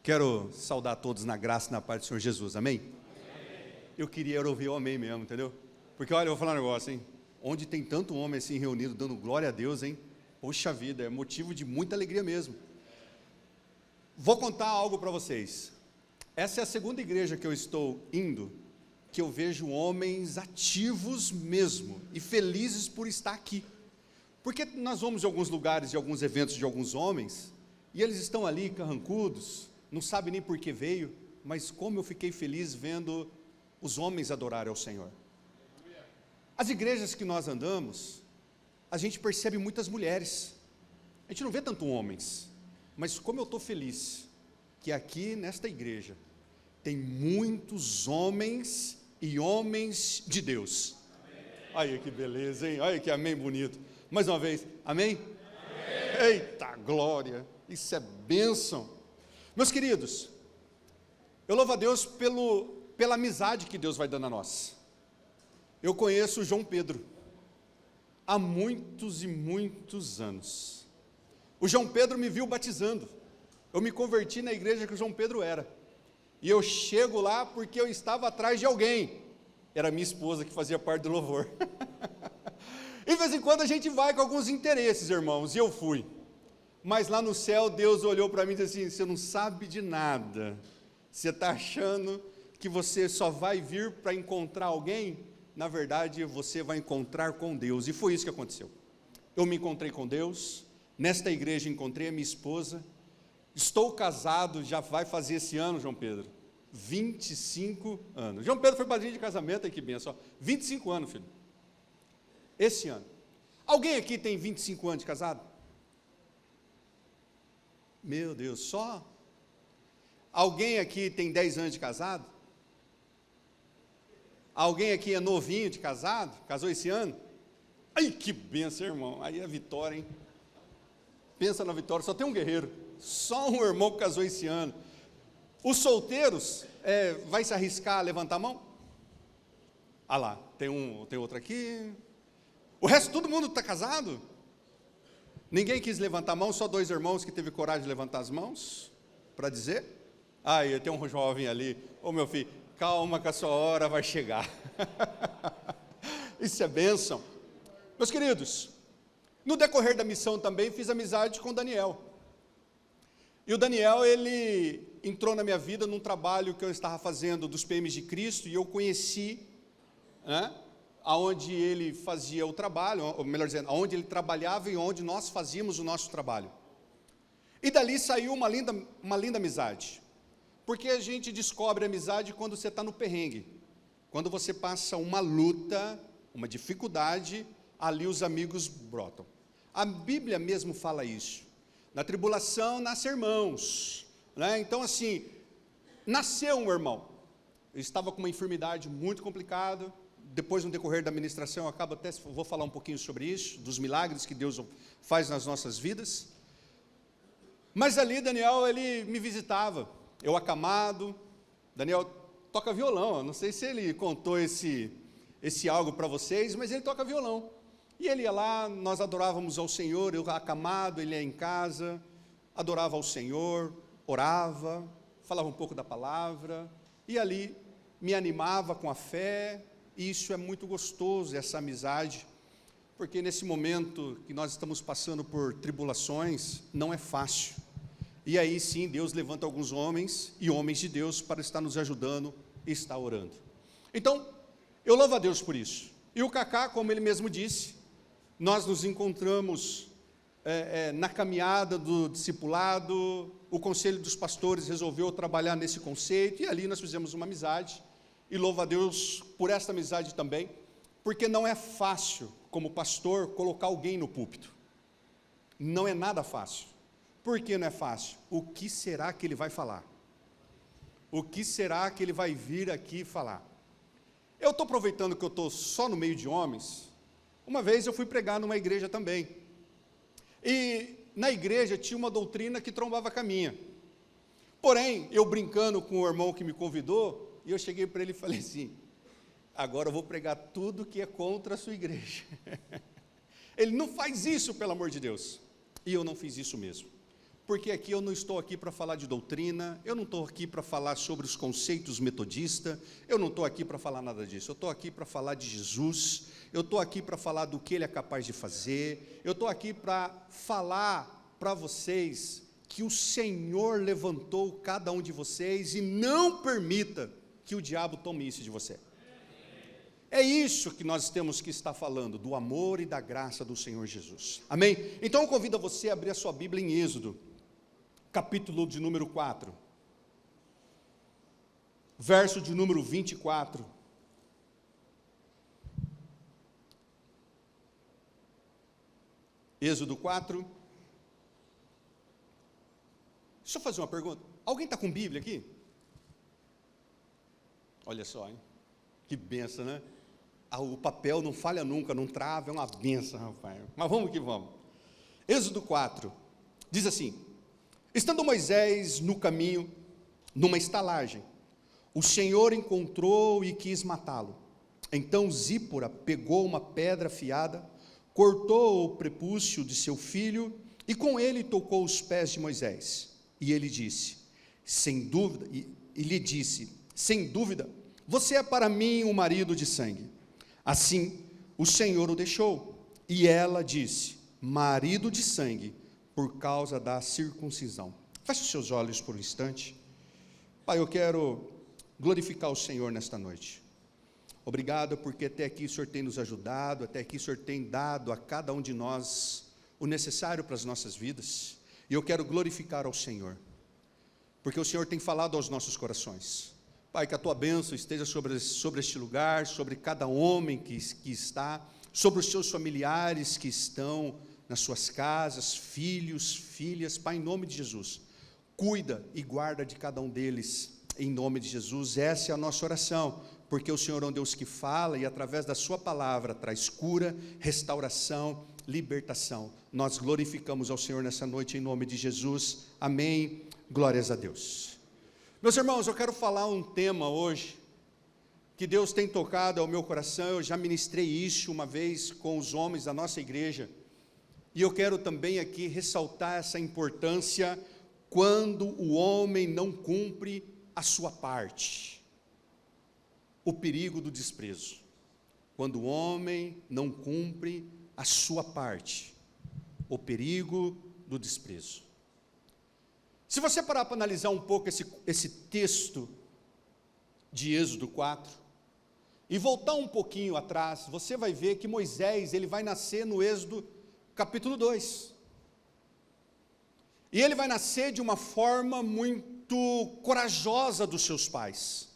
Quero saudar todos na graça e na paz do Senhor Jesus, amém? Eu queria ouvir o amém mesmo, entendeu? Porque olha, eu vou falar um negócio, hein? Onde tem tanto homem assim reunido, dando glória a Deus, hein? Poxa vida, é motivo de muita alegria mesmo. Vou contar algo para vocês. Essa é a segunda igreja que eu estou indo, que eu vejo homens ativos mesmo, e felizes por estar aqui. Porque nós vamos em alguns lugares, de alguns eventos de alguns homens, e eles estão ali carrancudos, não sabem nem por que veio, mas como eu fiquei feliz vendo os homens adorarem ao Senhor. As igrejas que nós andamos, a gente percebe muitas mulheres, a gente não vê tanto homens, mas como eu estou feliz, que aqui nesta igreja, tem muitos homens e homens de Deus. Olha que beleza, hein? Olha que amém bonito. Mais uma vez, amém? Amém. Eita glória, isso é bênção. Meus queridos, eu louvo a Deus pela amizade que Deus vai dando a nós. Eu conheço o João Pedro há muitos e muitos anos. O João Pedro me viu batizando. Eu me converti na igreja que o João Pedro era. E eu chego lá porque eu estava atrás de alguém. Era minha esposa que fazia parte do louvor. E de vez em quando a gente vai com alguns interesses, irmãos, e eu fui. Mas lá no céu, Deus olhou para mim e disse assim: você não sabe de nada. Você está achando que você só vai vir para encontrar alguém? Na verdade, você vai encontrar com Deus. E foi isso que aconteceu. Eu me encontrei com Deus. Nesta igreja encontrei a minha esposa. Estou casado, já vai fazer esse ano, João Pedro, 25 anos. João Pedro foi padrinho de casamento, aí que benção, 25 anos, filho. Esse ano. Alguém aqui tem 25 anos de casado? Meu Deus, só? Alguém aqui tem 10 anos de casado? Alguém aqui é novinho de casado? Casou esse ano? Ai, que benção, irmão. Aí é vitória, hein? Pensa na vitória, só tem um guerreiro. Só um irmão que casou esse ano. Os solteiros, vai se arriscar a levantar a mão? Ah lá, tem outro aqui. O resto, todo mundo está casado? Ninguém quis levantar a mão, só 2 irmãos que teve coragem de levantar as mãos, para dizer. Ah, tem um jovem ali. Ô meu filho, calma que a sua hora vai chegar. Isso é bênção. Meus queridos, no decorrer da missão também fiz amizade com o Daniel. E o Daniel, ele entrou na minha vida num trabalho que eu estava fazendo dos PMs de Cristo, e eu conheci, aonde ele fazia o trabalho, ou melhor dizendo, aonde ele trabalhava e onde nós fazíamos o nosso trabalho. E dali saiu uma linda amizade, porque a gente descobre a amizade quando você está no perrengue, quando você passa uma luta, uma dificuldade, ali os amigos brotam. A Bíblia mesmo fala isso. Na tribulação nascem irmãos, né? Então assim, nasceu um irmão. Eu estava com uma enfermidade muito complicada. Depois, no decorrer da ministração, eu vou falar um pouquinho sobre isso, dos milagres que Deus faz nas nossas vidas. Mas ali, Daniel, ele me visitava, eu acamado. Daniel toca violão, eu não sei se ele contou esse algo para vocês, mas ele toca violão. E ele ia lá, nós adorávamos ao Senhor, eu acamado, ele ia em casa, adorava ao Senhor, orava, falava um pouco da palavra, e ali me animava com a fé. E isso é muito gostoso, essa amizade, porque nesse momento que nós estamos passando por tribulações, não é fácil. E aí sim, Deus levanta alguns homens e homens de Deus para estar nos ajudando e estar orando. Então, eu louvo a Deus por isso. E o Cacá, como ele mesmo disse, nós nos encontramos na caminhada do discipulado, o conselho dos pastores resolveu trabalhar nesse conceito, e ali nós fizemos uma amizade. E louvo a Deus por esta amizade também, porque não é fácil, como pastor, colocar alguém no púlpito. Não é nada fácil. Por que não é fácil? O que será que ele vai falar? O que será que ele vai vir aqui falar? Eu estou aproveitando que eu estou só no meio de homens. Uma vez eu fui pregar numa igreja também. E na igreja tinha uma doutrina que trombava com a minha. Porém, eu brincando com o irmão que me convidou, e eu cheguei para ele e falei assim: agora eu vou pregar tudo que é contra a sua igreja. Ele: não faz isso, pelo amor de Deus. E eu não fiz isso mesmo. porque aqui eu não estou aqui para falar de doutrina, eu não estou aqui para falar sobre os conceitos metodistas, eu não estou aqui para falar nada disso, eu estou aqui para falar de Jesus, eu estou aqui para falar do que Ele é capaz de fazer, eu estou aqui para falar para vocês que o Senhor levantou cada um de vocês e não permita que o diabo tome isso de você. É isso que nós temos que estar falando, do amor e da graça do Senhor Jesus. Amém? Então eu convido a você a abrir a sua Bíblia em Êxodo, capítulo de número 4, verso de número 24. Êxodo 4. Deixa eu fazer uma pergunta. Alguém está com Bíblia aqui? Olha só, hein? Que benção, né? O papel não falha nunca, não trava, é uma benção, rapaz. Mas vamos que vamos. Êxodo 4, diz assim: estando Moisés no caminho, numa estalagem, o Senhor encontrou e quis matá-lo. Então Zípora pegou uma pedra afiada, cortou o prepúcio de seu filho e com ele tocou os pés de Moisés. E ele disse, sem dúvida, e lhe disse, sem dúvida, você é para mim um marido de sangue. Assim, o Senhor o deixou. E ela disse, marido de sangue, por causa da circuncisão. Feche os seus olhos por um instante. Pai, eu quero glorificar o Senhor nesta noite. Obrigado porque até aqui o Senhor tem nos ajudado, até aqui o Senhor tem dado a cada um de nós o necessário para as nossas vidas. E eu quero glorificar ao Senhor, porque o Senhor tem falado aos nossos corações. Pai, que a Tua bênção esteja sobre este lugar, sobre cada homem que está, sobre os seus familiares que estão nas suas casas, filhos, filhas. Pai, em nome de Jesus, cuida e guarda de cada um deles, em nome de Jesus. Essa é a nossa oração, porque o Senhor é um Deus que fala e através da sua palavra traz cura, restauração, libertação. Nós glorificamos ao Senhor nessa noite em nome de Jesus. Amém. Glórias a Deus. Meus irmãos, eu quero falar um tema hoje que Deus tem tocado ao meu coração. Eu já ministrei isso uma vez com os homens da nossa igreja, e eu quero também aqui ressaltar essa importância quando o homem não cumpre a sua parte. O perigo do desprezo. Quando o homem não cumpre a sua parte. O perigo do desprezo. Se você parar para analisar um pouco esse texto de Êxodo 4, e voltar um pouquinho atrás, você vai ver que Moisés, ele vai nascer no Êxodo capítulo 2. E ele vai nascer de uma forma muito corajosa dos seus pais.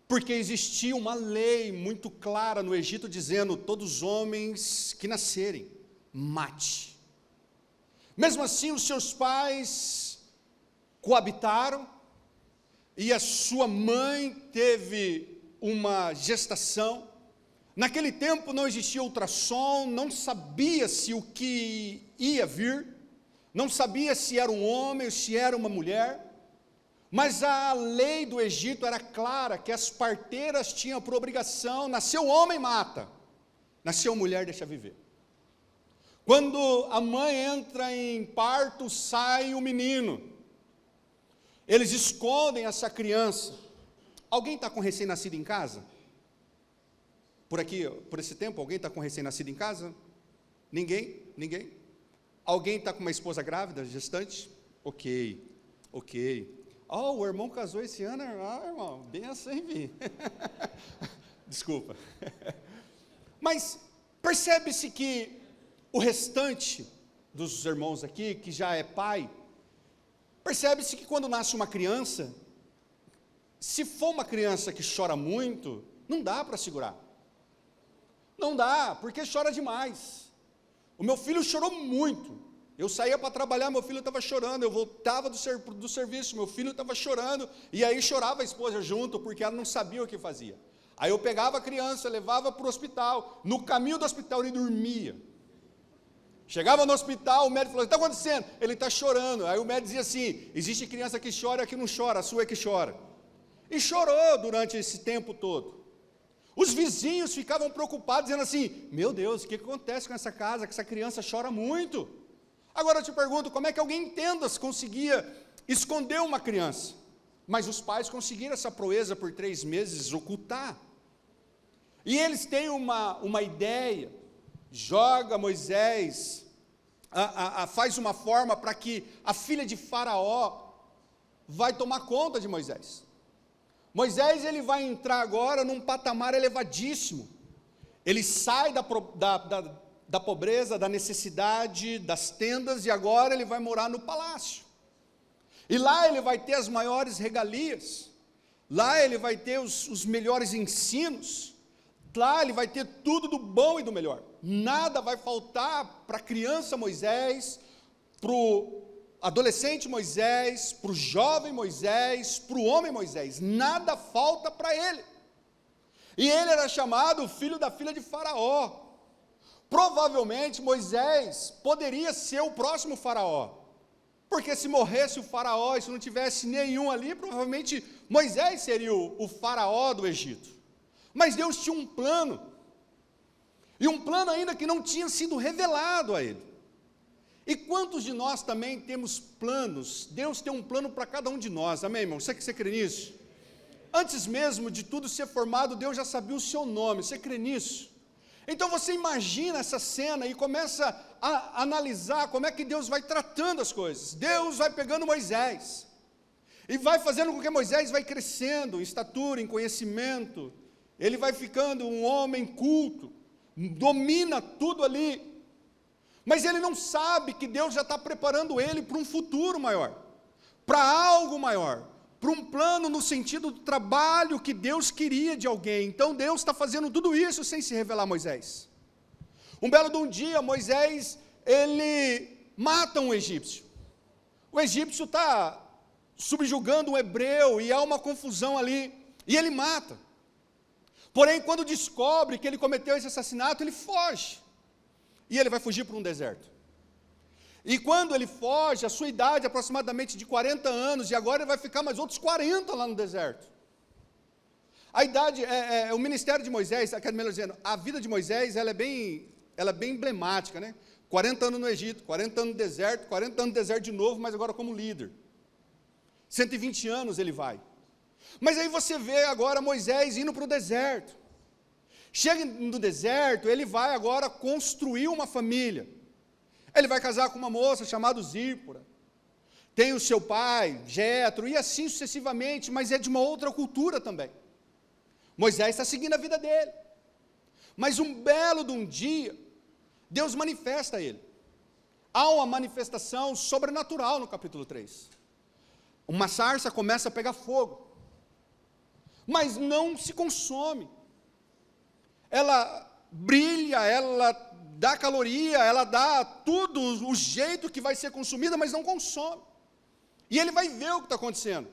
Porque existia uma lei muito clara no Egito dizendo, todos os homens que nascerem, mate. Mesmo assim, os seus pais coabitaram, e a sua mãe teve uma gestação. Naquele tempo não existia ultrassom, não sabia-se o que ia vir, não sabia se era um homem ou se era uma mulher, mas a lei do Egito era clara, que as parteiras tinham por obrigação, nasceu homem, mata, nasceu mulher, deixa viver. Quando a mãe entra em parto, sai o menino, eles escondem essa criança. Alguém está com recém-nascido em casa? Por aqui, por esse tempo, alguém está com recém-nascido em casa? Ninguém? Ninguém? Alguém está com uma esposa grávida, gestante? Ok. Oh, o irmão casou esse ano, irmão, benção, hein, Vi? Desculpa. Mas percebe-se que o restante dos irmãos aqui, que já é pai, percebe-se que quando nasce uma criança, se for uma criança que chora muito, não dá para segurar. Não dá, porque chora demais. O meu filho chorou muito. Eu saía para trabalhar, meu filho estava chorando. Eu voltava do serviço, meu filho estava chorando. E aí chorava a esposa junto, porque ela não sabia o que fazia. Aí eu pegava a criança, levava para o hospital. No caminho do hospital ele dormia. Chegava no hospital, o médico falou, o que está acontecendo? Ele está chorando. Aí o médico dizia assim, existe criança que chora e a que não chora, a sua é que chora. E chorou durante esse tempo todo. Os vizinhos ficavam preocupados, dizendo assim, meu Deus, o que acontece com essa casa, que essa criança chora muito? Agora eu te pergunto, como é que alguém em tendas conseguia esconder uma criança? Mas os pais conseguiram essa proeza por 3 meses, ocultar. E eles têm uma ideia, joga Moisés, faz uma forma para que a filha de Faraó vai tomar conta de Moisés. Moisés, ele vai entrar agora num patamar elevadíssimo. Ele sai da pobreza, da necessidade, das tendas, e agora ele vai morar no palácio. E lá ele vai ter as maiores regalias, lá ele vai ter os melhores ensinos, lá ele vai ter tudo do bom e do melhor. Nada vai faltar para a criança Moisés, para o adolescente Moisés, para o jovem Moisés, para o homem Moisés. Nada falta para ele. E ele era chamado filho da filha de Faraó. Provavelmente Moisés poderia ser o próximo Faraó. Porque se morresse o Faraó e se não tivesse nenhum ali, provavelmente Moisés seria o Faraó do Egito. Mas Deus tinha um plano. E um plano ainda que não tinha sido revelado a ele. E quantos de nós também temos planos? Deus tem um plano para cada um de nós, amém, irmão? Você crê nisso? Antes mesmo de tudo ser formado, Deus já sabia o seu nome, você crê nisso? Então você imagina essa cena e começa a analisar como é que Deus vai tratando as coisas. Deus vai pegando Moisés e vai fazendo com que Moisés vai crescendo em estatura, em conhecimento. Ele vai ficando um homem culto, domina tudo ali. Mas ele não sabe que Deus já está preparando ele para um futuro maior, para algo maior, para um plano no sentido do trabalho que Deus queria de alguém. Então Deus está fazendo tudo isso sem se revelar a Moisés. Um belo de um dia, Moisés, ele mata um egípcio. O egípcio está subjugando um hebreu e há uma confusão ali, e ele mata. Porém, quando descobre que ele cometeu esse assassinato, ele foge. E ele vai fugir para um deserto. E quando ele foge, a sua idade é aproximadamente de 40 anos, e agora ele vai ficar mais outros 40 lá no deserto. A idade, o ministério de Moisés, melhor dizendo, a vida de Moisés, ela é bem emblemática, né? 40 anos no Egito, 40 anos no deserto, 40 anos no deserto de novo, mas agora como líder. 120 anos ele vai. Mas aí você vê agora Moisés indo para o deserto. Chega no deserto, ele vai agora construir uma família. Ele vai casar com uma moça chamada Zípora. Tem o seu pai, Jetro, e assim sucessivamente, mas é de uma outra cultura também. Moisés está seguindo a vida dele. Mas um belo de um dia, Deus manifesta a ele. Há uma manifestação sobrenatural no capítulo 3. Uma sarça começa a pegar fogo, mas não se consome. Ela brilha, ela dá caloria, ela dá tudo, o jeito que vai ser consumida, mas não consome. E ele vai ver o que está acontecendo.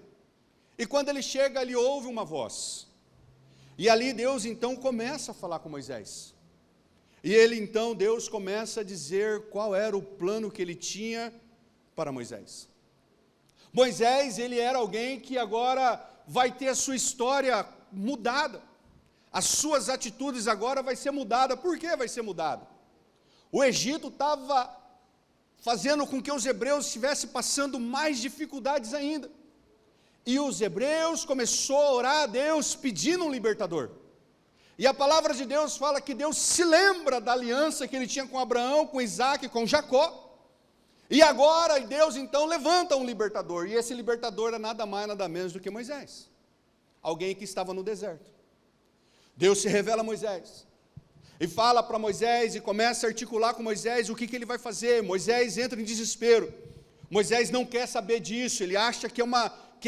E quando ele chega, ele ouve uma voz. E ali Deus então começa a falar com Moisés. E ele então, Deus começa a dizer qual era o plano que ele tinha para Moisés. Moisés, ele era alguém que agora vai ter a sua história mudada. As suas atitudes agora vai ser mudada. Por que vai ser mudada? O Egito estava fazendo com que os hebreus estivessem passando mais dificuldades ainda. E os hebreus começaram a orar a Deus pedindo um libertador. E a palavra de Deus fala que Deus se lembra da aliança que ele tinha com Abraão, com Isaac, com Jacó. E agora Deus então levanta um libertador. E esse libertador é nada mais, nada menos do que Moisés. Alguém que estava no deserto. Deus se revela a Moisés. E fala para Moisés e começa a articular com Moisés o que ele vai fazer. Moisés entra em desespero. Moisés não quer saber disso. Ele acha que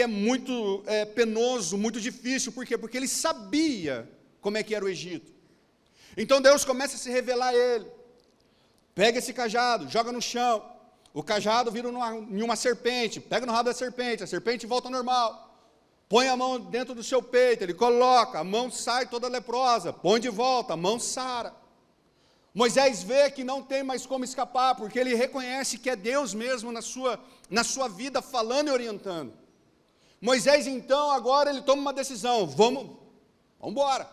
é muito penoso, muito difícil. Por quê? Porque ele sabia como é que era o Egito. Então Deus começa a se revelar a ele. Pega esse cajado, joga no chão. O cajado vira em uma serpente. Pega no rabo da serpente, a serpente volta ao normal. Põe a mão dentro do seu peito, ele coloca, a mão sai toda leprosa, põe de volta, a mão sara. Moisés vê que não tem mais como escapar, porque ele reconhece que é Deus mesmo na sua vida, falando e orientando. Moisés então, agora ele toma uma decisão, vamos embora.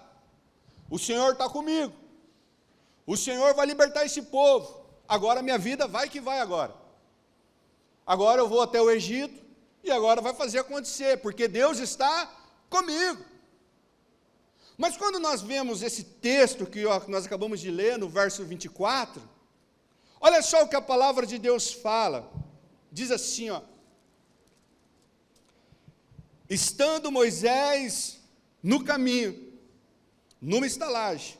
O Senhor está comigo, o Senhor vai libertar esse povo, agora minha vida vai que vai agora. agora eu vou até o Egito, e agora vai fazer acontecer, porque Deus está comigo. Mas quando nós vemos esse texto que nós acabamos de ler, no verso 24, olha só o que a palavra de Deus fala, diz assim, estando Moisés no caminho, numa estalagem,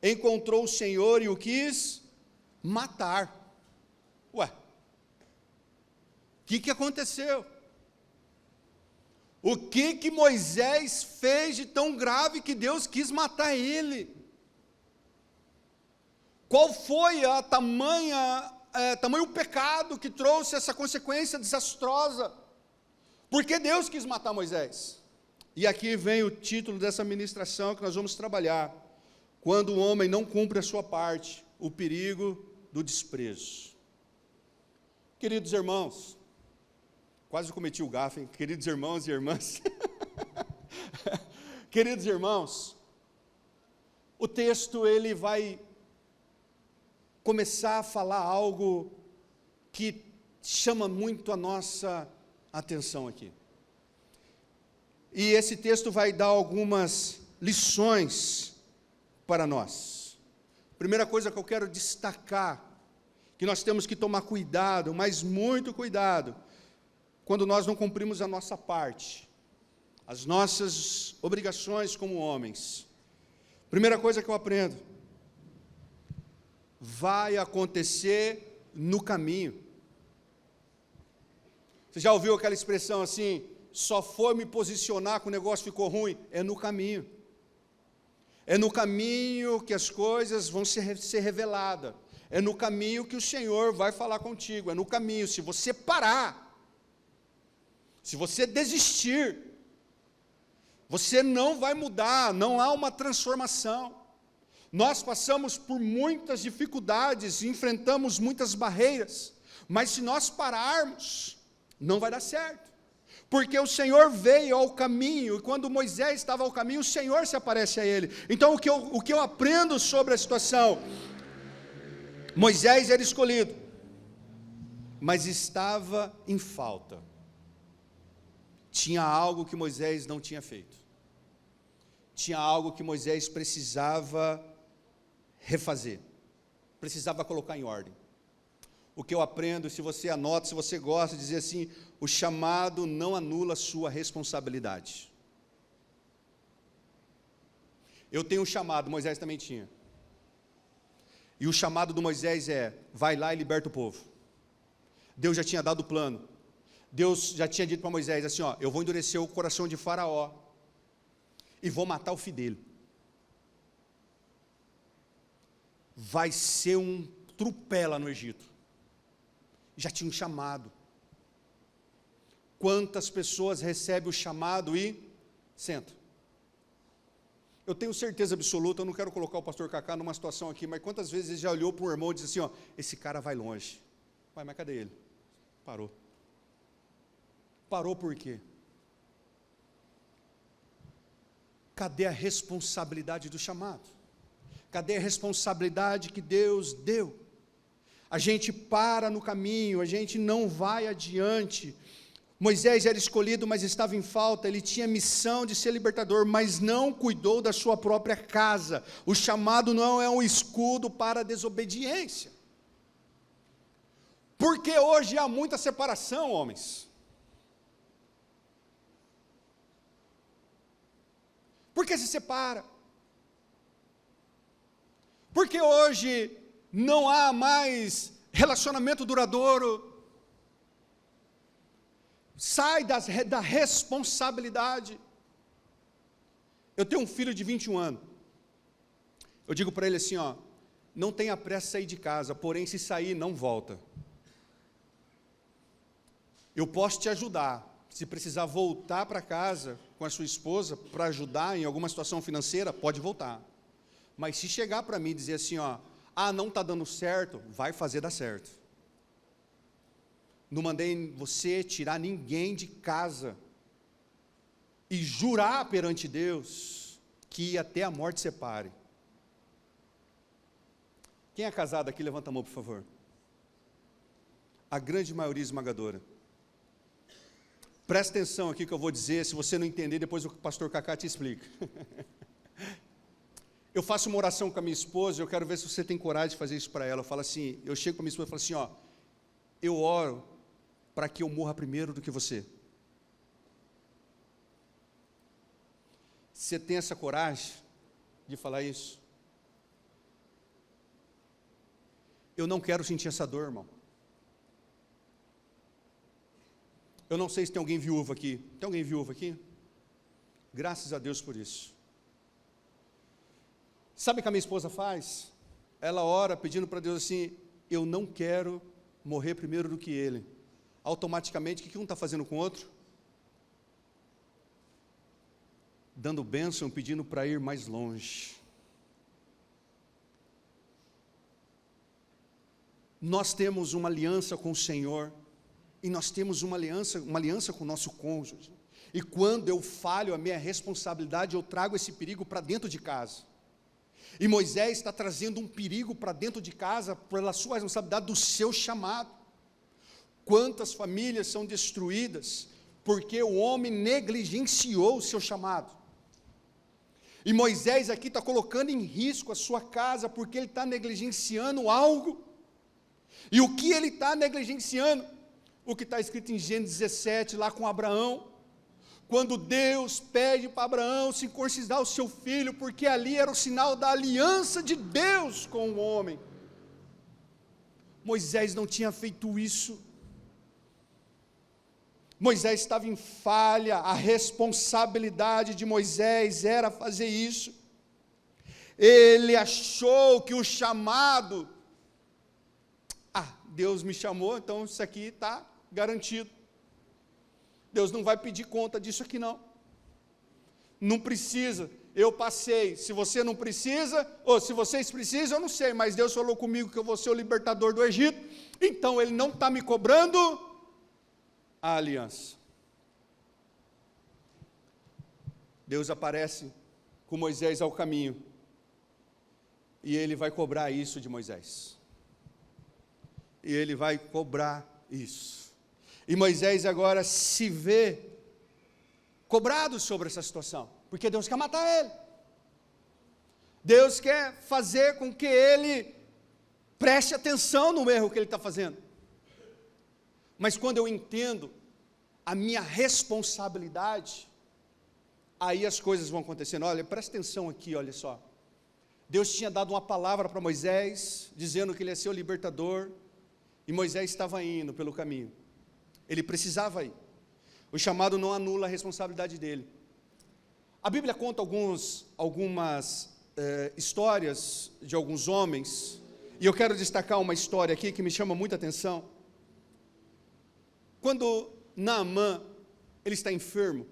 encontrou o Senhor e o quis matar. Ué, o que aconteceu? O que Moisés fez de tão grave que Deus quis matar ele? Qual foi a tamanho pecado que trouxe essa consequência desastrosa? Por que Deus quis matar Moisés? E aqui vem o título dessa ministração que nós vamos trabalhar. Quando o homem não cumpre a sua parte, o perigo do desprezo. Queridos irmãos, quase cometi o gafe, hein? Queridos irmãos e irmãs. Queridos irmãos, o texto ele vai começar a falar algo que chama muito a nossa atenção aqui. E esse texto vai dar algumas lições para nós. Primeira coisa que eu quero destacar, que nós temos que tomar cuidado, mas muito cuidado, quando nós não cumprimos a nossa parte, as nossas obrigações como homens. Primeira coisa que eu aprendo, vai acontecer no caminho. Você já ouviu aquela expressão assim, só foi me posicionar que o negócio ficou ruim? É no caminho. É no caminho que as coisas vão ser reveladas. É no caminho que o Senhor vai falar contigo. É no caminho, se você parar, se você desistir, você não vai mudar, não há uma transformação. Nós passamos por muitas dificuldades, enfrentamos muitas barreiras, mas se nós pararmos, não vai dar certo. Porque o Senhor veio ao caminho, e quando Moisés estava ao caminho, o Senhor se aparece a ele. Então o que eu aprendo sobre a situação? Moisés era escolhido, mas estava em falta. Tinha algo que Moisés não tinha feito. Tinha algo que Moisés precisava refazer. Precisava colocar em ordem. O que eu aprendo, se você anota, se você gosta, dizer assim, o chamado não anula a sua responsabilidade. Eu tenho um chamado, Moisés também tinha. E o chamado do Moisés é, vai lá e liberta o povo. Deus já tinha dado o plano. Deus já tinha dito para Moisés assim, eu vou endurecer o coração de Faraó e vou matar o filho dele. Vai ser um trupela no Egito. Já tinha um chamado. Quantas pessoas recebem o chamado e sentam? Eu tenho certeza absoluta, eu não quero colocar o pastor Cacá numa situação aqui, mas quantas vezes ele já olhou para um irmão e disse assim, esse cara vai longe. Mas cadê ele? Parou. Parou por quê? Cadê a responsabilidade do chamado? Cadê a responsabilidade que Deus deu? A gente para no caminho, a gente não vai adiante. Moisés era escolhido, mas estava em falta, ele tinha missão de ser libertador, mas não cuidou da sua própria casa. O chamado não é um escudo para a desobediência. Porque hoje há muita separação, homens. Por que se separa? Porque hoje não há mais relacionamento duradouro. Sai da responsabilidade. Eu tenho um filho de 21 anos. Eu digo para ele assim, não tenha pressa de sair de casa, porém se sair, não volta. Eu posso te ajudar. Se precisar voltar para casa com a sua esposa para ajudar em alguma situação financeira, pode voltar. Mas se chegar para mim e dizer assim, não está dando certo, vai fazer dar certo. Não mandei você tirar ninguém de casa e jurar perante Deus que até a morte separe. Quem é casado aqui, levanta a mão, por favor. A grande maioria esmagadora. Presta atenção aqui que eu vou dizer, se você não entender, depois o pastor Cacá te explica. Eu faço uma oração com a minha esposa, eu quero ver se você tem coragem de fazer isso para ela. Eu falo assim, eu chego com a minha esposa e falo assim, ó, eu oro para que eu morra primeiro do que você. Você tem essa coragem de falar isso? Eu não quero sentir essa dor, irmão. Eu não sei se tem alguém viúvo aqui. Tem alguém viúvo aqui? Graças a Deus por isso. Sabe o que a minha esposa faz? Ela ora pedindo para Deus assim, eu não quero morrer primeiro do que ele. Automaticamente, o que um está fazendo com o outro? Dando bênção, pedindo para ir mais longe. Nós temos uma aliança com o Senhor, e nós temos uma aliança com o nosso cônjuge. E quando eu falho a minha responsabilidade, eu trago esse perigo para dentro de casa. E Moisés está trazendo um perigo para dentro de casa, pela sua responsabilidade do seu chamado. Quantas famílias são destruídas, porque o homem negligenciou o seu chamado. E Moisés aqui está colocando em risco a sua casa, porque ele está negligenciando algo. E o que ele está negligenciando? O que está escrito em Gênesis 17, lá com Abraão, quando Deus pede para Abraão circuncidar o seu filho, porque ali era o sinal da aliança de Deus com o homem. Moisés não tinha feito isso. Moisés estava em falha, a responsabilidade de Moisés era fazer isso. Ele achou que o chamado, Deus me chamou, então isso aqui está garantido. Deus não vai pedir conta disso aqui não. Não precisa, eu passei. Se você não precisa, ou se vocês precisam, eu não sei, mas Deus falou comigo que eu vou ser o libertador do Egito, então Ele não está me cobrando a aliança. Deus aparece com Moisés ao caminho, e Ele vai cobrar isso de Moisés. E Ele vai cobrar isso. E Moisés agora se vê cobrado sobre essa situação, porque Deus quer matar ele. Deus quer fazer com que ele preste atenção no erro que ele está fazendo. Mas quando eu entendo a minha responsabilidade, aí as coisas vão acontecendo. Olha, presta atenção aqui, olha só. Deus tinha dado uma palavra para Moisés, dizendo que ele ia ser o libertador, e Moisés estava indo pelo caminho. Ele precisava ir. O chamado não anula a responsabilidade dele. A Bíblia conta algumas histórias de alguns homens, e eu quero destacar uma história aqui que me chama muita atenção. Quando Naamã, ele está enfermo,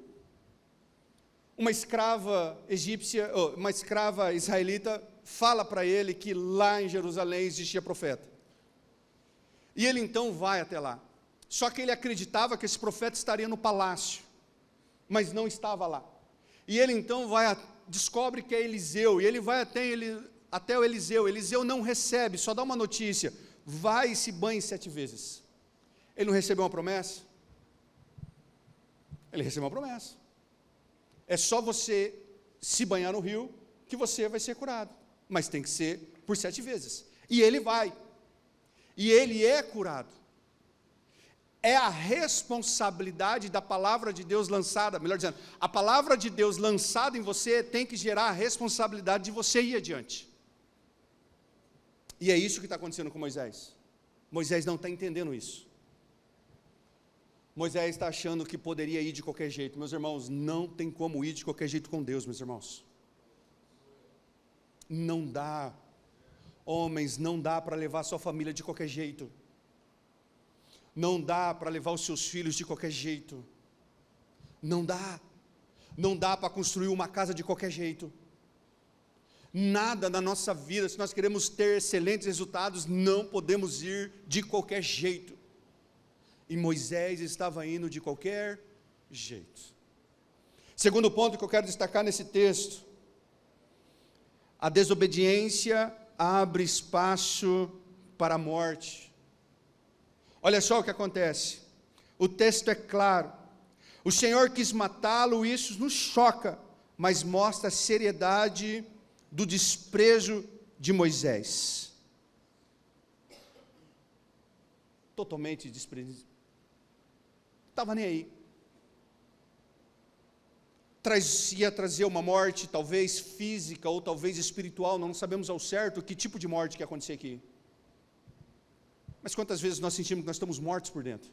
uma escrava egípcia, uma escrava israelita, fala para ele que lá em Jerusalém existia profeta. E ele então vai até lá. Só que ele acreditava que esse profeta estaria no palácio, mas não estava lá. E ele então descobre que é Eliseu, e ele vai até o Eliseu. Eliseu não recebe, só dá uma notícia: vai e se banhe 7 vezes. Ele não recebeu uma promessa? Ele recebeu uma promessa. É só você se banhar no rio que você vai ser curado, mas tem que ser por 7 vezes. E ele vai, e ele é curado. É a responsabilidade da palavra de Deus lançada, melhor dizendo, a palavra de Deus lançada em você tem que gerar a responsabilidade de você ir adiante. E é isso que está acontecendo com Moisés. Moisés não está entendendo isso. Moisés está achando que poderia ir de qualquer jeito. Meus irmãos, não tem como ir de qualquer jeito com Deus, meus irmãos. Não dá. Homens, não dá para levar sua família de qualquer jeito. Não dá para levar os seus filhos de qualquer jeito. Não dá. Não dá para construir uma casa de qualquer jeito. Nada na nossa vida, se nós queremos ter excelentes resultados, não podemos ir de qualquer jeito. E Moisés estava indo de qualquer jeito. Segundo ponto que eu quero destacar nesse texto: a desobediência abre espaço para a morte. Olha só o que acontece. O texto é claro. O Senhor quis matá-lo, e isso nos choca, mas mostra a seriedade do desprezo de Moisés. Totalmente desprezo. Estava nem aí. Ia trazer uma morte, talvez física ou talvez espiritual, não sabemos ao certo que tipo de morte que ia acontecer aqui. Mas quantas vezes nós sentimos que nós estamos mortos por dentro?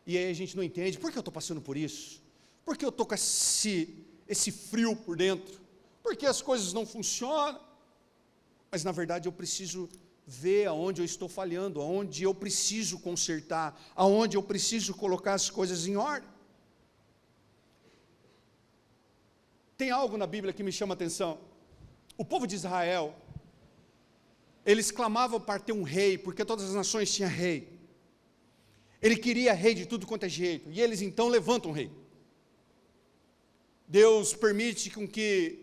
E aí a gente não entende, por que eu estou passando por isso? Por que eu estou com esse frio por dentro? Por que as coisas não funcionam? Mas na verdade eu preciso ver aonde eu estou falhando, aonde eu preciso consertar, aonde eu preciso colocar as coisas em ordem. Tem algo na Bíblia que me chama a atenção. O povo de Israel, eles clamavam para ter um rei, porque todas as nações tinham rei. Ele queria rei de tudo quanto é jeito, e eles então levantam um rei. Deus permite com que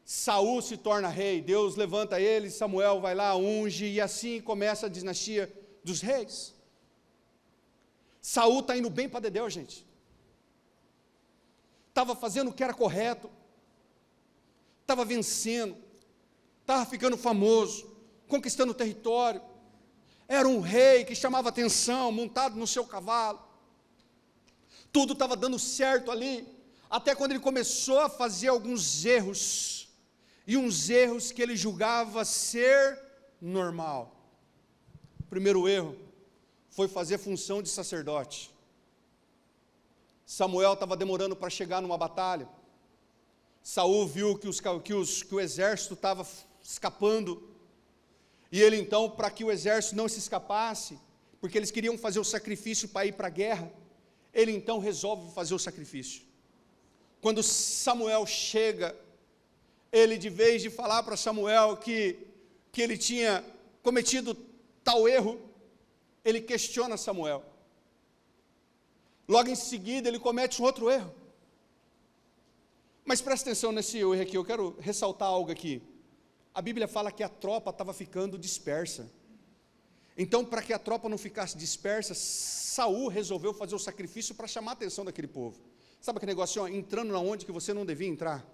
Saul se torne rei, Deus levanta ele, Samuel vai lá, unge, e assim começa a dinastia dos reis. Saul está indo bem para Dedéu, gente. Estava fazendo o que era correto, estava vencendo, estava ficando famoso, conquistando o território, era um rei que chamava atenção, montado no seu cavalo, tudo estava dando certo ali, até quando ele começou a fazer alguns erros, e uns erros que ele julgava ser normal. O primeiro erro foi fazer função de sacerdote. Samuel estava demorando para chegar numa batalha. Saul viu que o exército estava escapando. E ele então, para que o exército não se escapasse, porque eles queriam fazer o sacrifício para ir para a guerra, ele então resolve fazer o sacrifício. Quando Samuel chega, ele, de vez de falar para Samuel que ele tinha cometido tal erro, ele questiona Samuel. Logo em seguida, ele comete um outro erro. Mas presta atenção nesse erro aqui, eu quero ressaltar algo aqui. A Bíblia fala que a tropa estava ficando dispersa. Então, para que a tropa não ficasse dispersa, Saul resolveu fazer o sacrifício para chamar a atenção daquele povo. Sabe aquele negócio, entrando na onde que você não devia entrar?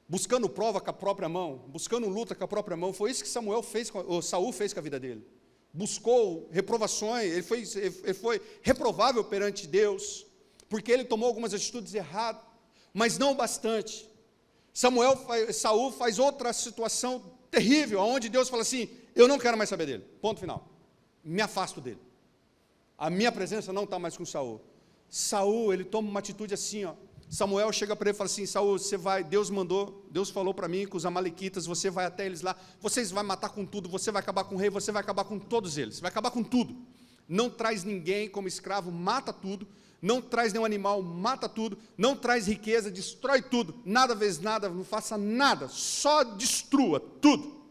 Buscando prova com a própria mão, buscando luta com a própria mão. Foi isso que Saul fez com a vida dele. Buscou reprovações, ele foi reprovável perante Deus, porque ele tomou algumas atitudes erradas, mas não bastante. Saul faz outra situação terrível, onde Deus fala assim, eu não quero mais saber dele, ponto final, me afasto dele, a minha presença não está mais com Saul, ele toma uma atitude assim, Samuel chega para ele e fala assim, Saul, você vai, Deus falou para mim que os amalequitas, você vai até eles lá, vocês vão matar com tudo, você vai acabar com o rei, você vai acabar com todos eles, vai acabar com tudo, não traz ninguém como escravo, mata tudo, não traz nenhum animal, mata tudo, não traz riqueza, destrói tudo, nada vezes nada, não faça nada, só destrua tudo.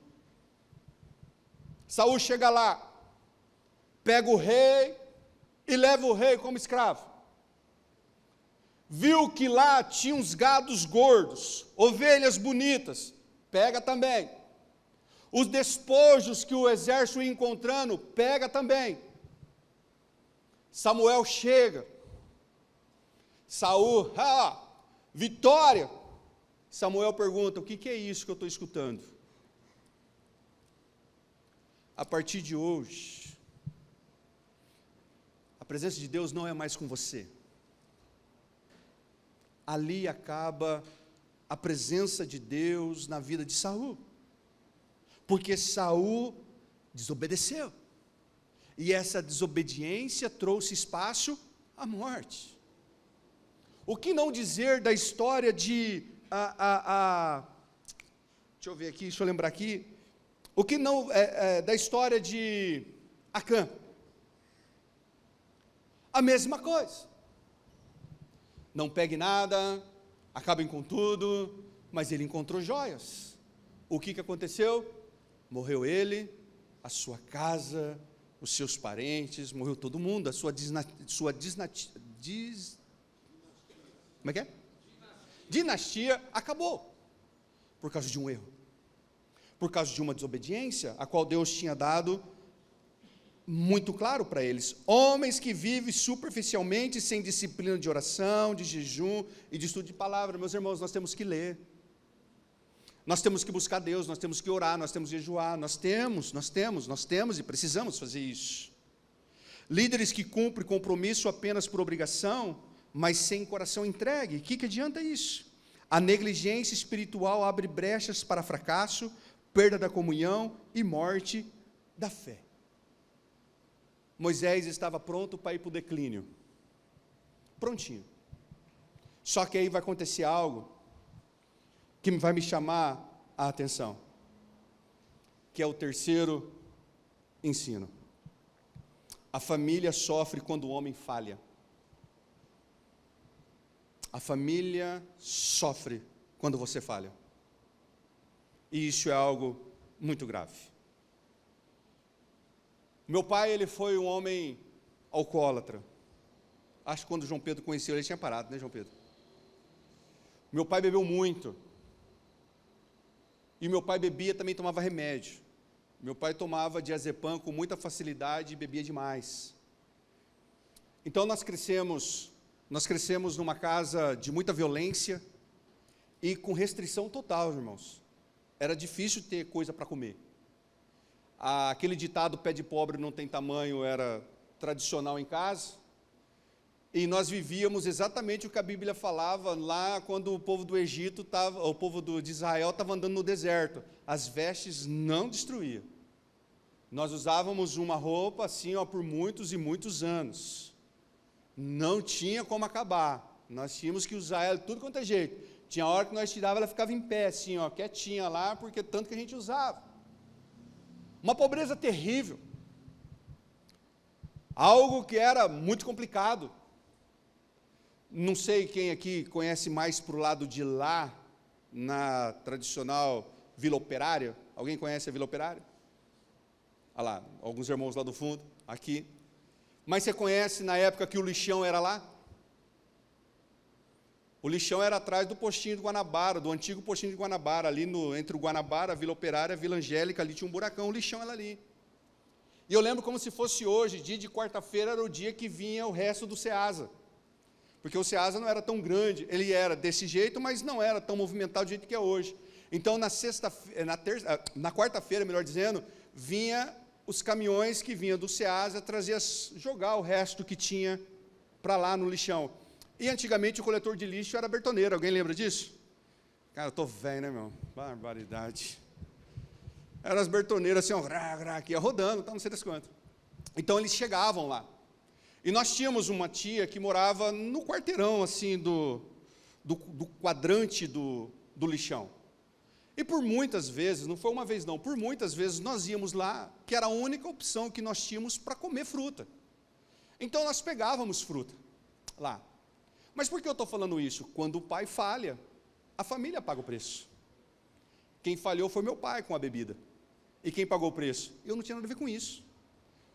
Saul chega lá, pega o rei e leva o rei como escravo. Viu que lá tinha uns gados gordos, ovelhas bonitas, pega também. Os despojos que o exército ia encontrando, pega também. Samuel chega, Saul, vitória. Samuel pergunta, o que é isso que eu estou escutando? A partir de hoje, a presença de Deus não é mais com você. Ali acaba a presença de Deus na vida de Saul, porque Saul desobedeceu, e essa desobediência trouxe espaço à morte. O que não dizer da história de, deixa eu ver aqui, deixa eu lembrar aqui, o que não, da história de Acã, a mesma coisa. Não pegue nada, acabem com tudo, mas ele encontrou joias. O que aconteceu? Morreu ele, a sua casa, os seus parentes, morreu todo mundo, a sua dinastia acabou, por causa de um erro, por causa de uma desobediência, a qual Deus tinha dado muito claro para eles: homens que vivem superficialmente, sem disciplina de oração, de jejum e de estudo de palavra. Meus irmãos, nós temos que ler, nós temos que buscar Deus, nós temos que orar, nós temos que jejuar, nós temos e precisamos fazer isso. Líderes que cumprem compromisso apenas por obrigação, mas sem coração entregue, o que adianta isso? A negligência espiritual abre brechas para fracasso, perda da comunhão e morte da fé. Moisés estava pronto para ir para o declínio, prontinho. Só que aí vai acontecer algo que vai me chamar a atenção, que é o terceiro ensino. A família sofre quando o homem falha. A família sofre quando você falha. E isso é algo muito grave. Meu pai, ele foi um homem alcoólatra. Acho que quando João Pedro conheceu, ele tinha parado, né, João Pedro? Meu pai bebeu muito. E meu pai bebia, também tomava remédio. Meu pai tomava diazepam com muita facilidade e bebia demais. Então nós crescemos numa casa de muita violência e com restrição total, irmãos. Era difícil ter coisa para comer. Aquele ditado pé de pobre não tem tamanho era tradicional em casa. E nós vivíamos exatamente o que a Bíblia falava lá quando o povo do Egito o povo de Israel estava andando no deserto. As vestes não destruíam. Nós usávamos uma roupa assim, por muitos e muitos anos. Não tinha como acabar. Nós tínhamos que usar ela tudo quanto é jeito. Tinha hora que nós tirava, ela ficava em pé, assim, quietinha lá, porque tanto que a gente usava. Uma pobreza terrível. Algo que era muito complicado. Não sei quem aqui conhece mais para o lado de lá, na tradicional Vila Operária. Alguém conhece a Vila Operária? Olha lá, alguns irmãos lá do fundo, aqui. Mas você conhece na época que o lixão era lá? O lixão era atrás do postinho de Guanabara, do antigo postinho de Guanabara, ali entre o Guanabara, a Vila Operária, a Vila Angélica, ali tinha um buracão, o lixão era ali. E eu lembro como se fosse hoje, dia de quarta-feira era o dia que vinha o resto do Ceasa. Porque o Ceasa não era tão grande, ele era desse jeito, mas não era tão movimentado do jeito que é hoje. Então, na quarta-feira, melhor dizendo, vinha os caminhões que vinham do Ceasa jogar o resto que tinha para lá no lixão. E antigamente o coletor de lixo era Bertoneira, alguém lembra disso? Cara, eu estou velho, né, meu? Barbaridade. Eram as bertoneiras assim, que ia rodando, não sei das quantas. Então eles chegavam lá. E nós tínhamos uma tia que morava no quarteirão, assim, do quadrante do lixão. E por muitas vezes, não foi uma vez não, por muitas vezes nós íamos lá, que era a única opção que nós tínhamos para comer fruta. Então nós pegávamos fruta lá. Mas por que eu estou falando isso? Quando o pai falha, a família paga o preço. Quem falhou foi meu pai com a bebida. E quem pagou o preço? Eu não tinha nada a ver com isso.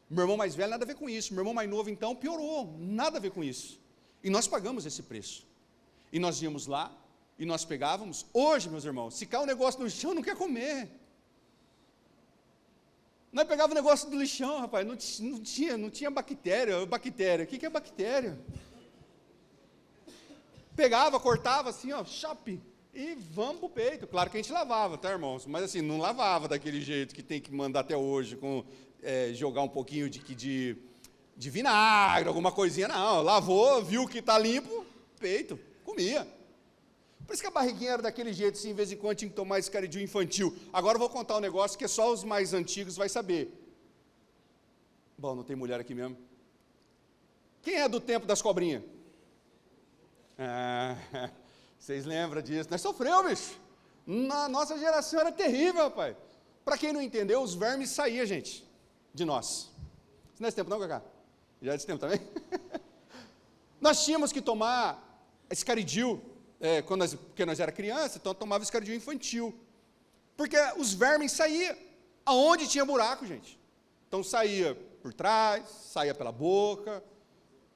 Meu irmão mais velho, nada a ver com isso. Meu irmão mais novo, então, piorou. Nada a ver com isso. E nós pagamos esse preço. E nós íamos lá, e nós pegávamos. Hoje, meus irmãos, se cai um negócio no lixão, não quer comer. Nós pegávamos o negócio do lixão, rapaz, não tinha bactéria. Bactéria, o que é bactéria? Pegava, cortava assim, chape, e vamos pro peito. Claro que a gente lavava, tá, irmãos? Mas assim, não lavava daquele jeito que tem que mandar até hoje, com jogar um pouquinho de vinagre, alguma coisinha. Não, lavou, viu que está limpo, peito, comia. Por isso que a barriguinha era daquele jeito, assim, de vez em quando tinha que tomar escaridinho infantil. Agora eu vou contar um negócio que só os mais antigos vai saber. Bom, não tem mulher aqui mesmo. Quem é do tempo das cobrinhas? Vocês lembram disso? Nós sofremos, bicho. Na nossa geração era terrível, rapaz. Para quem não entendeu, os vermes saíam, gente, de nós. Isso não é esse tempo não, Cacá? Já é desse tempo também? Nós tínhamos que tomar escaridil, porque nós era criança, então tomava escaridil infantil. Porque os vermes saíam aonde tinha buraco, gente. Então saía por trás, saía pela boca,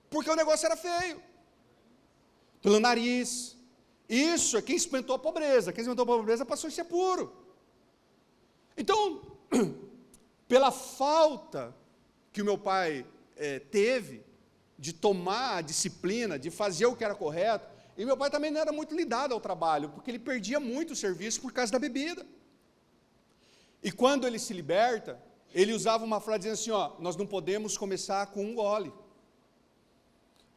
porque o negócio era feio. Pelo nariz. Isso é quem experimentou a pobreza. Quem experimentou a pobreza passou a ser puro. Então, pela falta que o meu pai teve, de tomar a disciplina, de fazer o que era correto. E meu pai também não era muito ligado ao trabalho, porque ele perdia muito o serviço por causa da bebida. E quando ele se liberta, ele usava uma frase dizendo assim, ó, nós não podemos começar com um gole.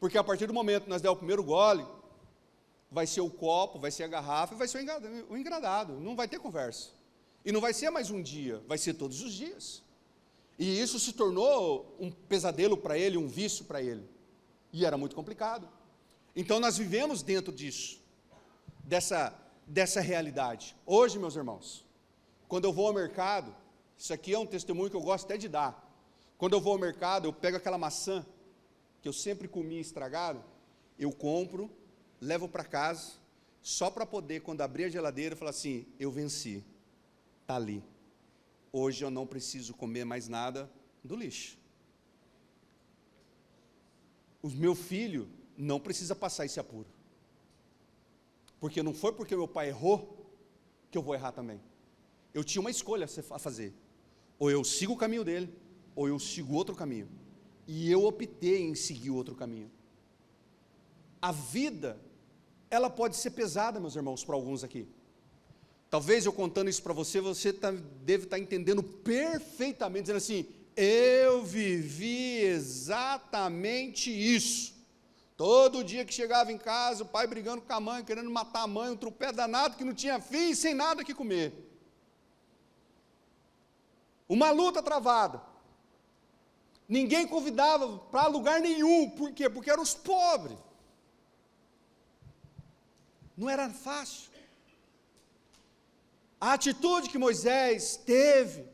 Porque a partir do momento que nós der o primeiro gole, vai ser o copo, vai ser a garrafa, e vai ser o engradado, não vai ter conversa. E não vai ser mais um dia, vai ser todos os dias. E isso se tornou um pesadelo para ele, um vício para ele. E era muito complicado. Então nós vivemos dentro disso, dessa realidade. Hoje, meus irmãos, quando eu vou ao mercado, isso aqui é um testemunho que eu gosto até de dar. Quando eu vou ao mercado, eu pego aquela maçã, que eu sempre comi estragado, eu compro, levo para casa, só para poder, quando abrir a geladeira, falar assim, eu venci, está ali. Hoje eu não preciso comer mais nada do lixo. O meu filho não precisa passar esse apuro. Porque não foi porque meu pai errou, que eu vou errar também. Eu tinha uma escolha a fazer. Ou eu sigo o caminho dele, ou eu sigo outro caminho. E eu optei em seguir outro caminho. A vida, ela pode ser pesada, meus irmãos, para alguns aqui. Talvez eu contando isso para você, deve estar entendendo perfeitamente, dizendo assim, eu vivi exatamente isso. Todo dia que chegava em casa, o pai brigando com a mãe, querendo matar a mãe, um tropé danado que não tinha fim, sem nada que comer. Uma luta travada. Ninguém convidava para lugar nenhum. Por quê? Porque eram os pobres. Não era fácil. A atitude que Moisés teve,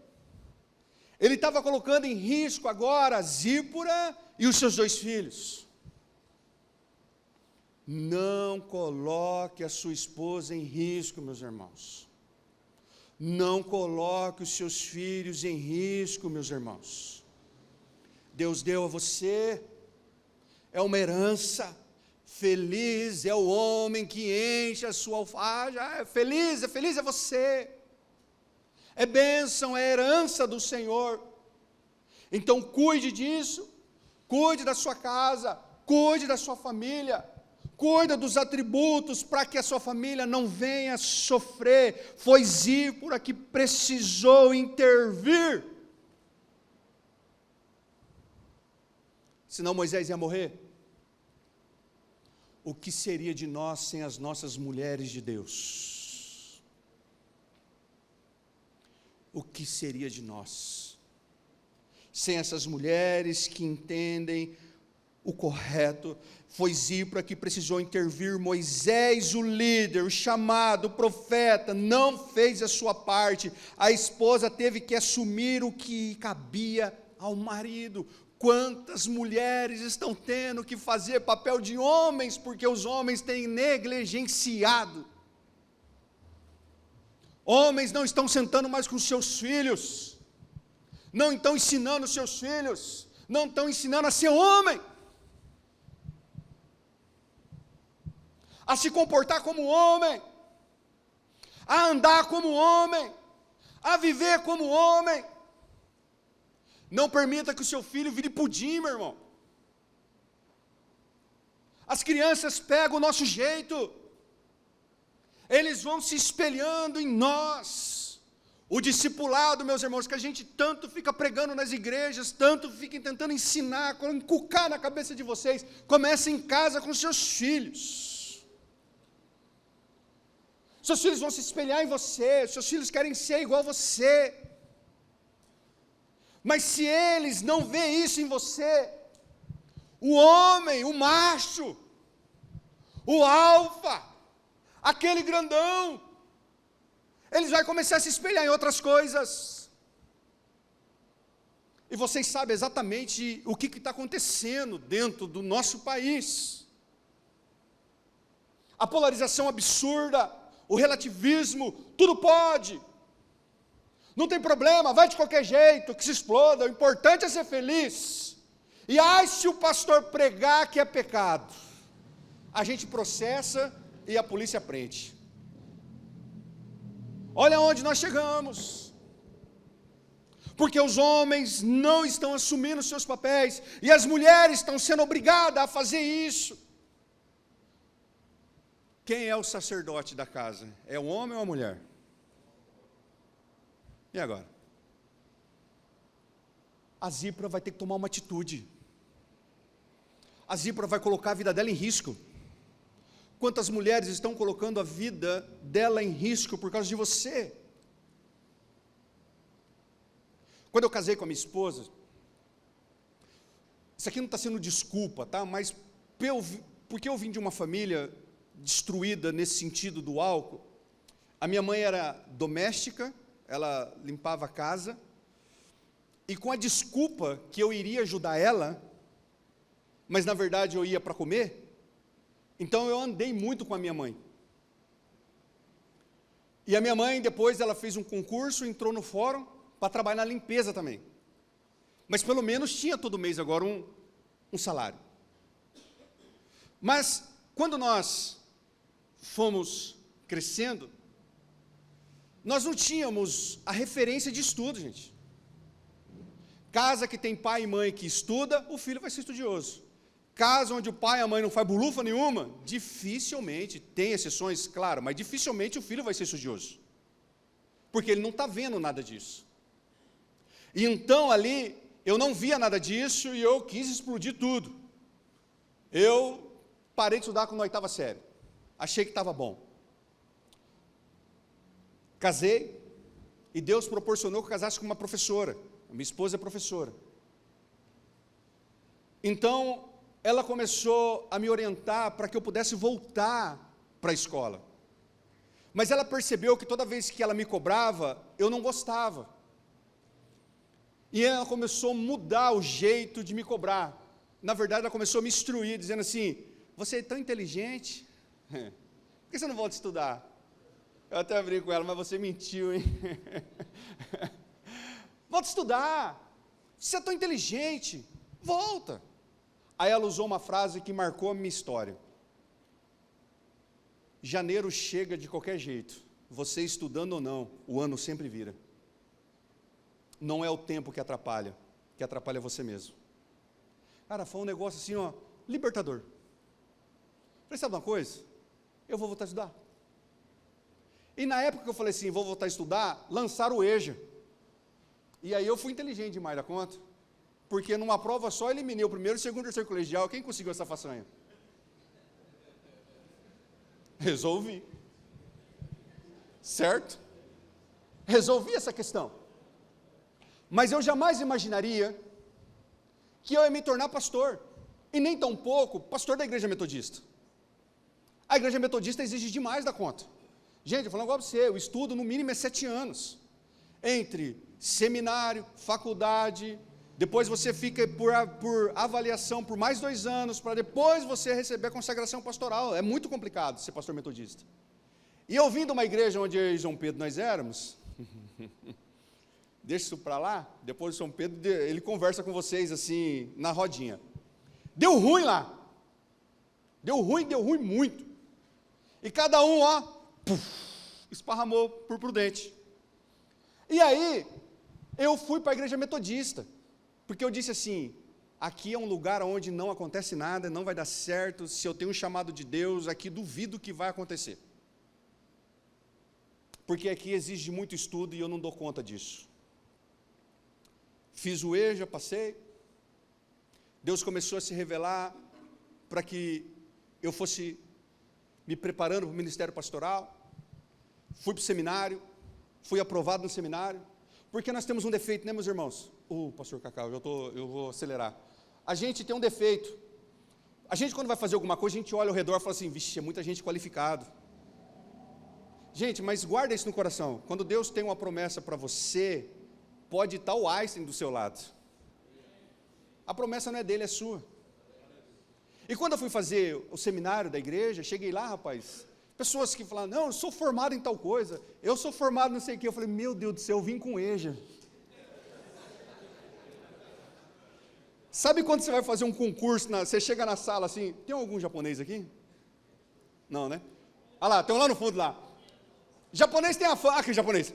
ele estava colocando em risco agora Zípora e os seus 2 filhos. Não coloque a sua esposa em risco, meus irmãos. Não coloque os seus filhos em risco, meus irmãos. Deus deu a você, é uma herança. Feliz é o homem que enche a sua alfaixa. Feliz é você. É bênção, é herança do Senhor. Então cuide disso, cuide da sua casa, cuide da sua família, cuide dos atributos para que a sua família não venha sofrer. Foi Zípora que precisou intervir. Senão Moisés ia morrer. O que seria de nós sem as nossas mulheres de Deus? O que seria de nós sem essas mulheres que entendem o correto? Foi Zípora que precisou intervir. Moisés, o líder, o chamado, o profeta, não fez a sua parte. A esposa teve que assumir o que cabia ao marido. Quantas mulheres estão tendo que fazer papel de homens, porque os homens têm negligenciado. Homens não estão sentando mais com seus filhos, não estão ensinando seus filhos, não estão ensinando a ser homem, a se comportar como homem, a andar como homem, a viver como homem. Não permita que o seu filho vire pudim, meu irmão. As crianças pegam o nosso jeito, eles vão se espelhando em nós. O discipulado, meus irmãos, que a gente tanto fica pregando nas igrejas, tanto fica tentando ensinar, inculcar na cabeça de vocês, começa em casa com seus filhos. Seus filhos vão se espelhar em você, seus filhos querem ser igual a você. Mas se eles não veem isso em você, o homem, o macho, o alfa, aquele grandão, eles vão começar a se espelhar em outras coisas. E vocês sabem exatamente o que está acontecendo dentro do nosso país. A polarização absurda, o relativismo, tudo pode. Não tem problema, vai de qualquer jeito, que se exploda, o importante é ser feliz. E se o pastor pregar que é pecado, a gente processa e a polícia prende. Olha onde nós chegamos. Porque os homens não estão assumindo seus papéis, e as mulheres estão sendo obrigadas a fazer isso. Quem é o sacerdote da casa? É o homem ou a mulher? E agora? A Zípora vai ter que tomar uma atitude. A Zípora vai colocar a vida dela em risco. Quantas mulheres estão colocando a vida dela em risco por causa de você? Quando eu casei com a minha esposa, isso aqui não está sendo desculpa, tá? Mas porque eu vim de uma família destruída nesse sentido do álcool. A minha mãe era doméstica, ela limpava a casa, e com a desculpa que eu iria ajudar ela, mas na verdade eu ia para comer, então eu andei muito com a minha mãe. E a minha mãe, depois, ela fez um concurso, entrou no fórum para trabalhar na limpeza também. Mas pelo menos tinha todo mês agora um salário. Mas quando nós fomos crescendo, nós não tínhamos a referência de estudo, gente. Casa que tem pai e mãe que estuda, o filho vai ser estudioso. Casa onde o pai e a mãe não faz bulufa nenhuma, dificilmente, tem exceções, claro, mas dificilmente o filho vai ser estudioso. Porque ele não está vendo nada disso. E então ali, eu não via nada disso e eu quis explodir tudo. Eu parei de estudar com a 8ª série. Achei que estava bom. Casei e Deus proporcionou que eu casasse com uma professora. Minha esposa é professora. Então, ela começou a me orientar para que eu pudesse voltar para a escola. Mas ela percebeu que toda vez que ela me cobrava, eu não gostava. E ela começou a mudar o jeito de me cobrar. Na verdade, ela começou a me instruir, dizendo assim: você é tão inteligente, por que você não volta a estudar? Eu até brinco com ela, mas você mentiu, hein? Volta a estudar, você é tão inteligente, volta. Aí ela usou uma frase que marcou a minha história. Janeiro chega de qualquer jeito, você estudando ou não, o ano sempre vira. Não é o tempo que atrapalha você mesmo. Cara, foi um negócio assim, ó, libertador. Falei, sabe uma coisa? Eu vou voltar a estudar. E na época que eu falei assim, vou voltar a estudar, lançaram o EJA. E aí eu fui inteligente demais da conta, porque numa prova só eliminei o primeiro, segundo e terceiro colegial. Quem conseguiu essa façanha? Resolvi. Certo? Resolvi essa questão. Mas eu jamais imaginaria que eu ia me tornar pastor, e nem tão pouco pastor da igreja metodista. A igreja metodista exige demais da conta. Gente, eu falo agora para você, o estudo no mínimo é 7 anos, entre seminário, faculdade, depois você fica por avaliação por mais 2 anos, para depois você receber a consagração pastoral. É muito complicado ser pastor metodista. E eu vim de uma igreja onde eu e João Pedro nós éramos, deixa isso para lá, depois o São Pedro, ele conversa com vocês assim, na rodinha. Deu ruim lá, deu ruim muito, e cada um, ó, esparramou por prudente. E aí, eu fui para a igreja metodista, porque eu disse assim, aqui é um lugar onde não acontece nada, não vai dar certo, se eu tenho um chamado de Deus, aqui duvido que vai acontecer. Porque aqui exige muito estudo e eu não dou conta disso. Fiz o EJA, passei. Deus começou a se revelar para que eu fosse me preparando para o ministério pastoral. Fui para o seminário, fui aprovado no seminário. Porque nós temos um defeito, né, meus irmãos? Pastor Cacau, eu vou acelerar. A gente tem um defeito. A gente, quando vai fazer alguma coisa, a gente olha ao redor e fala assim, vixe, é muita gente qualificada. Gente, mas guarda isso no coração. Quando Deus tem uma promessa para você, pode estar o Einstein do seu lado. A promessa não é dele, é sua. E quando eu fui fazer o seminário da igreja, cheguei lá, rapaz, pessoas que falaram, não, eu sou formado em tal coisa, eu sou formado não sei o quê. Eu falei, meu Deus do céu, eu vim com EJA. Sabe quando você vai fazer um concurso, você chega na sala assim, tem algum japonês aqui? Não, né? Olha lá, tem um lá no fundo lá. Japonês tem a fama, aqui japonês.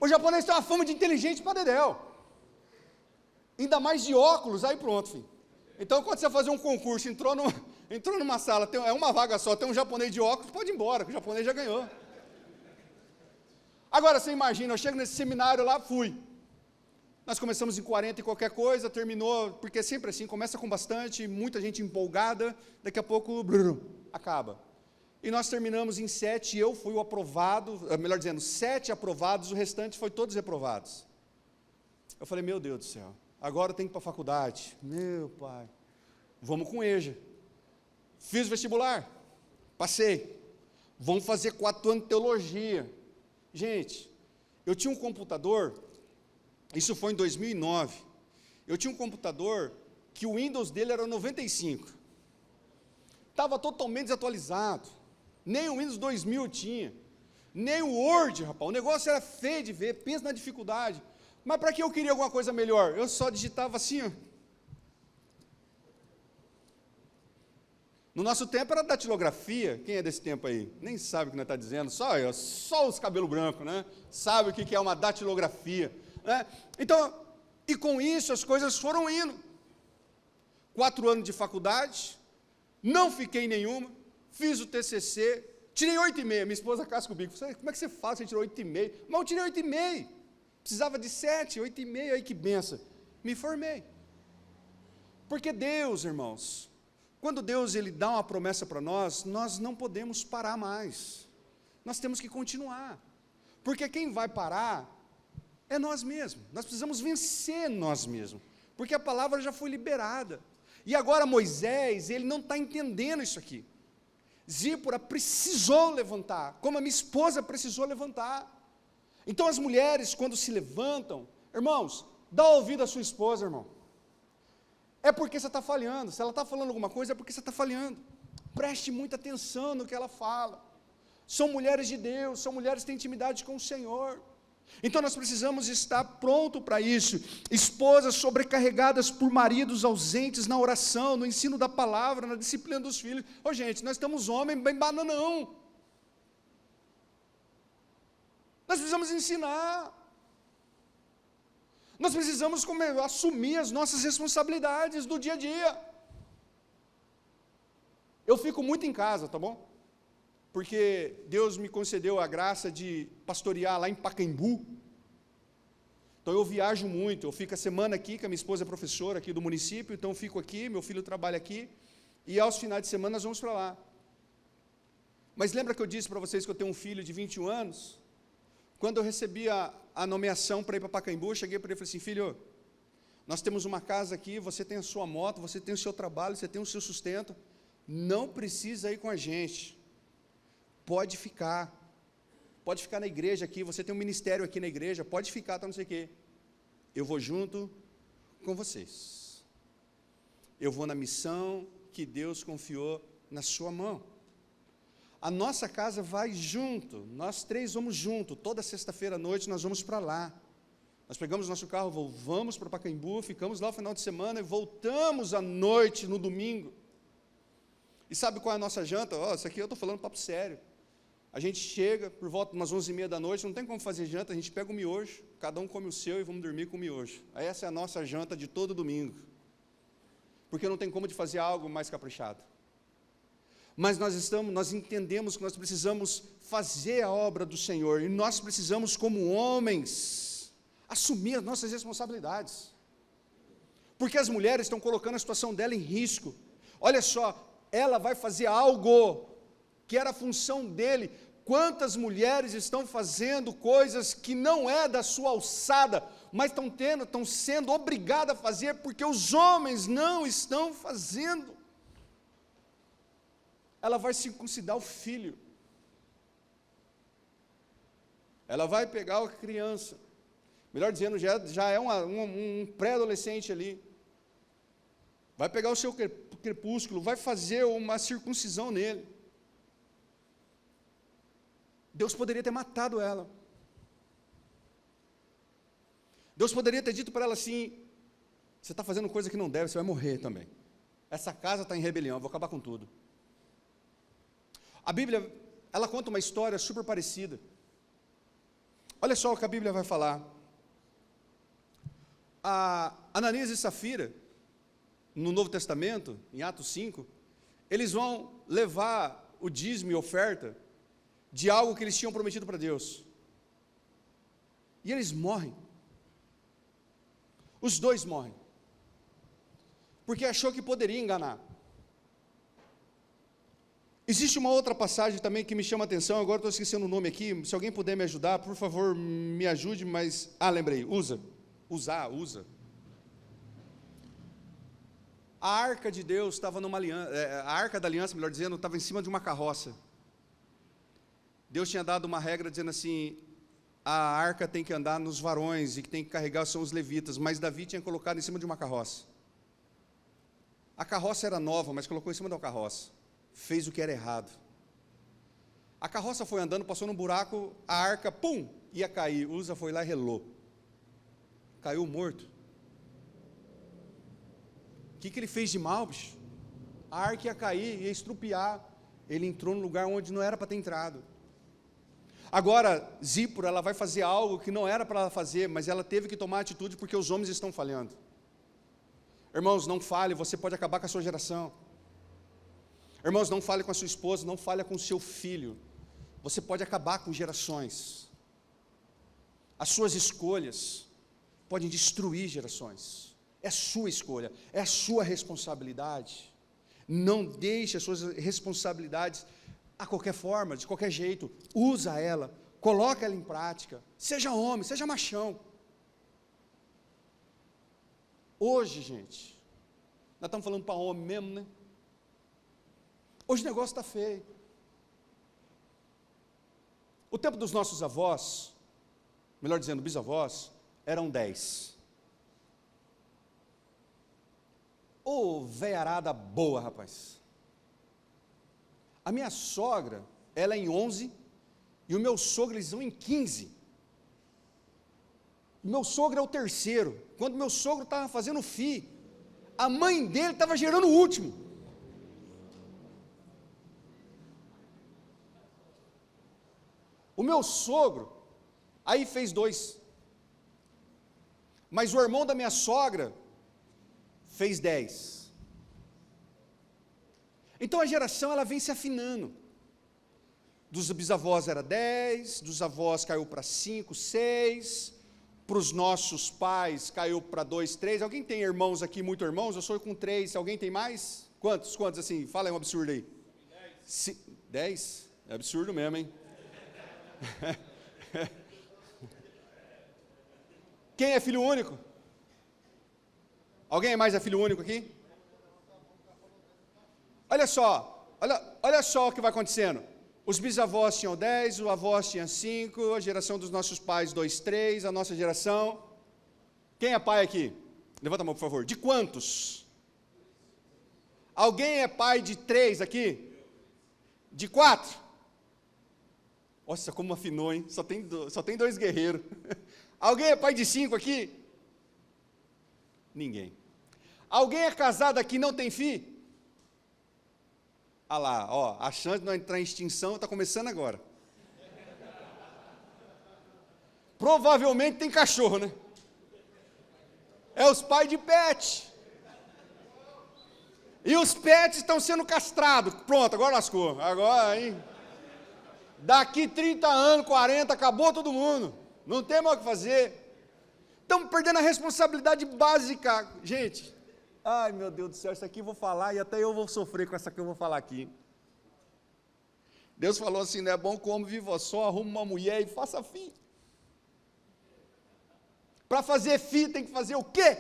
O japonês tem uma fama de inteligente para dedéu. Ainda mais de óculos, aí pronto, filho. Então, quando você fazer um concurso, entrou numa sala, é uma vaga só, tem um japonês de óculos, pode ir embora, que o japonês já ganhou. Agora, você imagina, eu chego nesse seminário lá, fui. Nós começamos em 40 e qualquer coisa, terminou, porque é sempre assim, começa com bastante, muita gente empolgada, daqui a pouco, acaba. E nós terminamos em 7, eu fui o aprovado, melhor dizendo, 7 aprovados, o restante foi todos reprovados. Eu falei, meu Deus do céu, agora eu tenho que ir para a faculdade. Meu pai, vamos com EJA. Fiz vestibular, passei. Vamos fazer 4 anos de teologia. Gente, eu tinha um computador, isso foi em 2009, eu tinha um computador que o Windows dele era 95. Estava totalmente desatualizado. Nem o Windows 2000 tinha. Nem o Word, rapaz. O negócio era feio de ver, pensa na dificuldade. Mas para que eu queria alguma coisa melhor? Eu só digitava assim, ó. No nosso tempo era datilografia. Quem é desse tempo aí? Nem sabe o que nós estamos dizendo. Só os cabelos brancos, né? Sabe o que é uma datilografia. Né? Então, e com isso as coisas foram indo. 4 anos de faculdade, não fiquei em nenhuma, fiz o TCC, tirei 8,5, minha esposa casca o bico, como é que você faz, você tirou 8,5? Mas eu tirei 8,5, precisava de 7, 8,5, aí que benção, me formei. Porque Deus, irmãos, quando Deus ele dá uma promessa para nós não podemos parar mais, nós temos que continuar, porque quem vai parar é nós mesmos, nós precisamos vencer nós mesmos, porque a palavra já foi liberada, e agora Moisés, ele não está entendendo isso aqui. Zípora precisou levantar, como a minha esposa precisou levantar. Então as mulheres, quando se levantam, irmãos, dá ouvido à sua esposa, irmão. É porque você está falhando, se ela está falando alguma coisa, é porque você está falhando. Preste muita atenção no que ela fala. São mulheres de Deus, são mulheres que têm intimidade com o Senhor. Então nós precisamos estar pronto para isso. Esposas sobrecarregadas por maridos ausentes na oração, no ensino da palavra, na disciplina dos filhos. Ô gente, nós estamos homens bem bananão. Nós precisamos ensinar. Nós precisamos assumir as nossas responsabilidades do dia a dia. Eu fico muito em casa, tá bom? Porque Deus me concedeu a graça de pastorear lá em Pacaembu. Então eu viajo muito, eu fico a semana aqui, que a minha esposa é professora aqui do município, então eu fico aqui, meu filho trabalha aqui, e aos finais de semana nós vamos para lá. Mas lembra que eu disse para vocês que eu tenho um filho de 21 anos? Quando eu recebi a nomeação para ir para Pacaembu, eu cheguei para ele e falei assim, filho, nós temos uma casa aqui, você tem a sua moto, você tem o seu trabalho, você tem o seu sustento, não precisa ir com a gente. Pode ficar na igreja aqui, você tem um ministério aqui na igreja, pode ficar, tá não sei o quê. Eu vou junto com vocês. Eu vou na missão que Deus confiou na sua mão. A nossa casa vai junto, nós 3 vamos junto, toda sexta-feira à noite nós vamos para lá. Nós pegamos nosso carro, vamos para Pacaembu, ficamos lá no final de semana e voltamos à noite, no domingo. E sabe qual é a nossa janta? Isso aqui eu estou falando papo sério. A gente chega por volta de umas 11h30 da noite, não tem como fazer janta, a gente pega o miojo, cada um come o seu e vamos dormir com o miojo. Aí essa é a nossa janta de todo domingo. Porque não tem como de fazer algo mais caprichado. Mas nós entendemos que nós precisamos fazer a obra do Senhor, e nós precisamos, como homens, assumir as nossas responsabilidades. Porque as mulheres estão colocando a situação dela em risco. Olha só, ela vai fazer algo que era a função dele. Quantas mulheres estão fazendo coisas que não é da sua alçada, mas estão sendo obrigadas a fazer porque os homens não estão fazendo. Ela vai circuncidar o filho. Ela vai pegar a criança. Melhor dizendo, já é um pré-adolescente ali. Vai pegar o seu crepúsculo, vai fazer uma circuncisão nele. Deus poderia ter matado ela. Deus poderia ter dito para ela assim, você está fazendo coisa que não deve, você vai morrer também. Essa casa está em rebelião, eu vou acabar com tudo. A Bíblia, ela conta uma história super parecida. Olha só o que a Bíblia vai falar. Ananias e Safira, no Novo Testamento, em Atos 5, eles vão levar o dízimo e oferta de algo que eles tinham prometido para Deus. E eles morrem. Os dois morrem. Porque achou que poderia enganar. Existe uma outra passagem também que me chama a atenção, agora estou esquecendo o nome aqui, se alguém puder me ajudar, por favor, me ajude, mas... lembrei, usa. A arca de Deus estava numa aliança, a arca da aliança, melhor dizendo, estava em cima de uma carroça. Deus tinha dado uma regra dizendo assim, a arca tem que andar nos varões, e que tem que carregar são os levitas, mas Davi tinha colocado em cima de uma carroça. A carroça era nova, mas colocou em cima da carroça. Fez o que era errado. A carroça foi andando, passou num buraco, a arca, pum, ia cair. Uza foi lá e relou. Caiu morto. O que ele fez de mal, bicho? A arca ia cair, ia estrupiar. Ele entrou num lugar onde não era para ter entrado. Agora, Zípora, ela vai fazer algo que não era para ela fazer, mas ela teve que tomar atitude porque os homens estão falhando. Irmãos, não fale, você pode acabar com a sua geração. Irmãos, não fale com a sua esposa, não fale com o seu filho. Você pode acabar com gerações. As suas escolhas podem destruir gerações. É sua escolha, é a sua responsabilidade. Não deixe as suas responsabilidades a qualquer forma, de qualquer jeito. Usa ela, coloca ela em prática. Seja homem, seja machão. Hoje, gente, nós estamos falando para homem mesmo, né? Hoje o negócio está feio. O tempo dos nossos avós, melhor dizendo, bisavós, eram 10. Ô, veiarada boa, rapaz. A minha sogra, ela é em 11, e o meu sogro, eles são em 15. O meu sogro é o terceiro. Quando meu sogro estava fazendo FI, a mãe dele estava gerando o último. O meu sogro, aí fez 2. Mas o irmão da minha sogra fez 10. Então a geração, ela vem se afinando. Dos bisavós era 10, dos avós caiu para 5, 6, para os nossos pais caiu para 2, 3. Alguém tem irmãos aqui, muito irmãos? Eu sou com 3, alguém tem mais? Quantos assim? Fala aí um absurdo aí. 10? É absurdo mesmo, hein? Quem é filho único? Alguém mais é filho único aqui? Olha só o que vai acontecendo. Os bisavós tinham 10, os avós tinham 5, a geração dos nossos pais 2, 3, a nossa geração. Quem é pai aqui? Levanta a mão, por favor. De quantos? Alguém é pai de 3 aqui? De 4? Nossa, como afinou, hein? Só tem 2 guerreiros. Alguém é pai de 5 aqui? Ninguém. Alguém é casado aqui e não tem filho? Ah lá, ó, a chance de não entrar em extinção está começando agora. Provavelmente tem cachorro, né? É os pais de pet. E os pets estão sendo castrados. Pronto, agora lascou. Agora, hein? Daqui 30 anos, 40, acabou todo mundo. Não tem mais o que fazer. Estamos perdendo a responsabilidade básica. Gente, ai meu Deus do céu, isso aqui eu vou falar e até eu vou sofrer com essa que eu vou falar aqui. Deus falou assim, não é bom que o homem viva só, arruma uma mulher e faça filho. Para fazer filho tem que fazer o quê?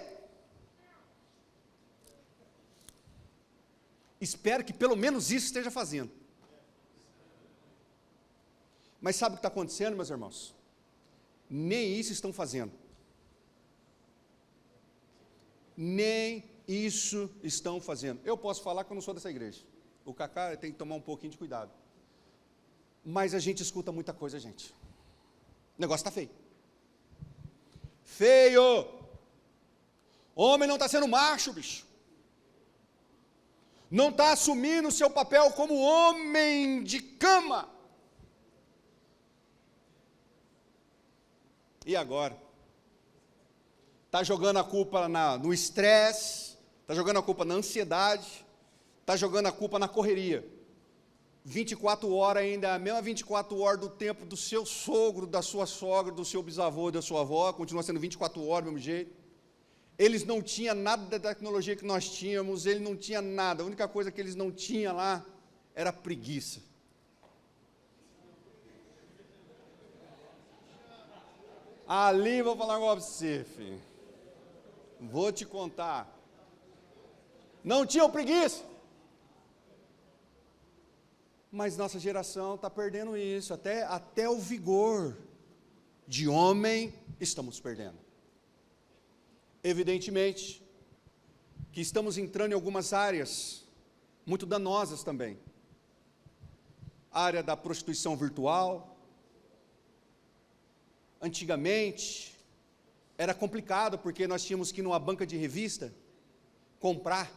Espero que pelo menos isso esteja fazendo. Mas sabe o que está acontecendo, meus irmãos? Nem isso estão fazendo. Nem isso estão fazendo. Eu posso falar que eu não sou dessa igreja. O Cacá tem que tomar um pouquinho de cuidado. Mas a gente escuta muita coisa, gente. O negócio está feio. Feio! Homem não está sendo macho, bicho. Não está assumindo o seu papel como homem de cama. E agora? está jogando a culpa no estresse, está jogando a culpa na ansiedade, está jogando a culpa na correria. 24 horas ainda, a mesma 24 horas do tempo do seu sogro, da sua sogra, do seu bisavô, da sua avó, continua sendo 24 horas do mesmo jeito. Eles não tinham nada da tecnologia que nós tínhamos, ele não tinha nada, a única coisa que eles não tinham lá era preguiça. Ali vou falar com você, filho. Vou te contar. Não tinham preguiça. Mas nossa geração está perdendo isso, até o vigor de homem estamos perdendo. Evidentemente, que estamos entrando em algumas áreas muito danosas também. A área da prostituição virtual. Antigamente, era complicado, porque nós tínhamos que ir numa banca de revista, comprar,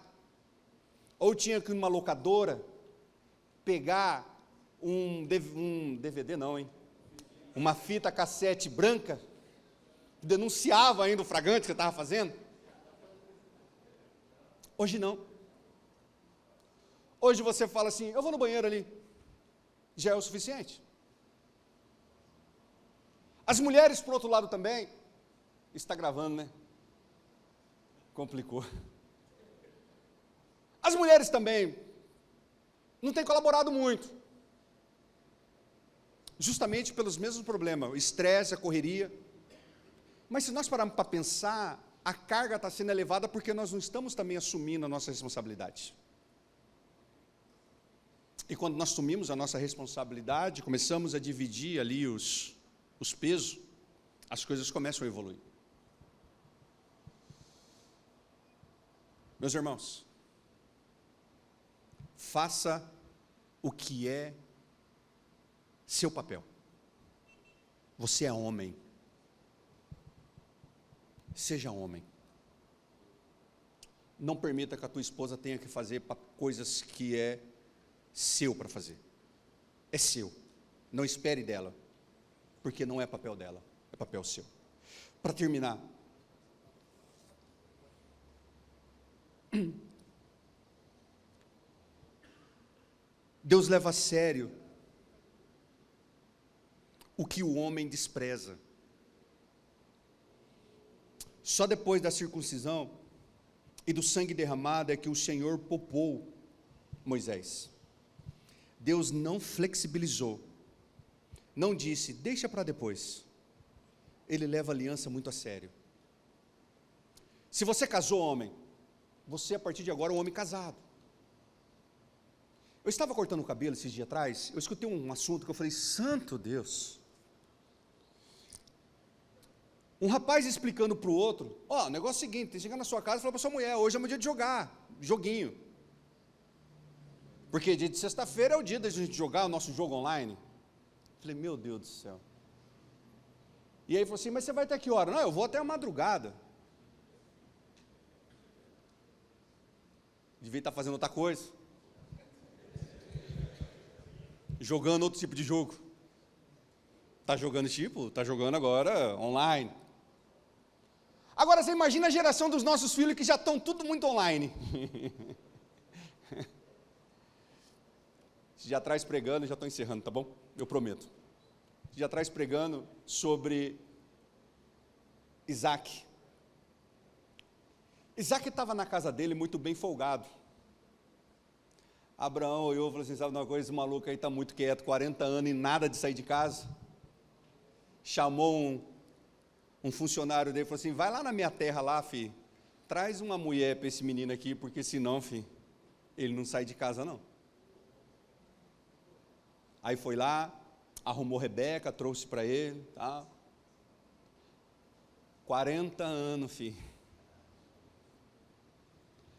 ou tinha que ir numa locadora, pegar um DVD não, hein? Uma fita cassete branca, que denunciava ainda o flagrante que você estava fazendo. Hoje não. Hoje você fala assim, eu vou no banheiro ali, já é o suficiente. As mulheres, por outro lado também, está gravando, né? Complicou. As mulheres também não têm colaborado muito, justamente pelos mesmos problemas, o estresse, a correria. Mas se nós pararmos para pensar, a carga está sendo elevada porque nós não estamos também assumindo a nossa responsabilidade. E quando nós assumimos a nossa responsabilidade, começamos a dividir ali os pesos, as coisas começam a evoluir. Meus irmãos, faça o que é seu papel. Você é homem. Seja homem. Não permita que a tua esposa tenha que fazer coisas que é seu para fazer. É seu. Não espere dela, porque não é papel dela, é papel seu. Para terminar, Deus leva a sério o que o homem despreza. Só depois da circuncisão e do sangue derramado é que o Senhor poupou Moisés. Deus não flexibilizou, não disse, deixa para depois. Ele leva a aliança muito a sério. Se você casou, homem, você a partir de agora é um homem casado. Eu estava cortando o cabelo esses dias atrás, eu escutei um assunto que eu falei, santo Deus. Um rapaz explicando para o outro, o negócio é o seguinte, tem que chegar na sua casa e falar para sua mulher, hoje é meu dia de jogar, joguinho. Porque dia de sexta-feira é o dia da gente jogar o nosso jogo online. Eu falei, meu Deus do céu. E aí ele falou assim, mas você vai até que hora? Não, eu vou até a madrugada. Devia estar fazendo outra coisa. Jogando outro tipo de jogo. Está jogando está jogando agora online. Agora você imagina a geração dos nossos filhos que já estão tudo muito online. Já traz pregando, já estou encerrando, tá bom? Eu prometo. Já traz pregando sobre Isaac. Isaac estava na casa dele muito bem folgado. Abraão olhou e falou assim, sabe uma coisa, esse maluco aí está muito quieto, 40 anos e nada de sair de casa. Chamou um funcionário dele e falou assim, vai lá na minha terra lá, filho, traz uma mulher para esse menino aqui, porque senão, filho, ele não sai de casa não. Aí foi lá, arrumou Rebeca, trouxe para ele, tá? 40 anos, filho.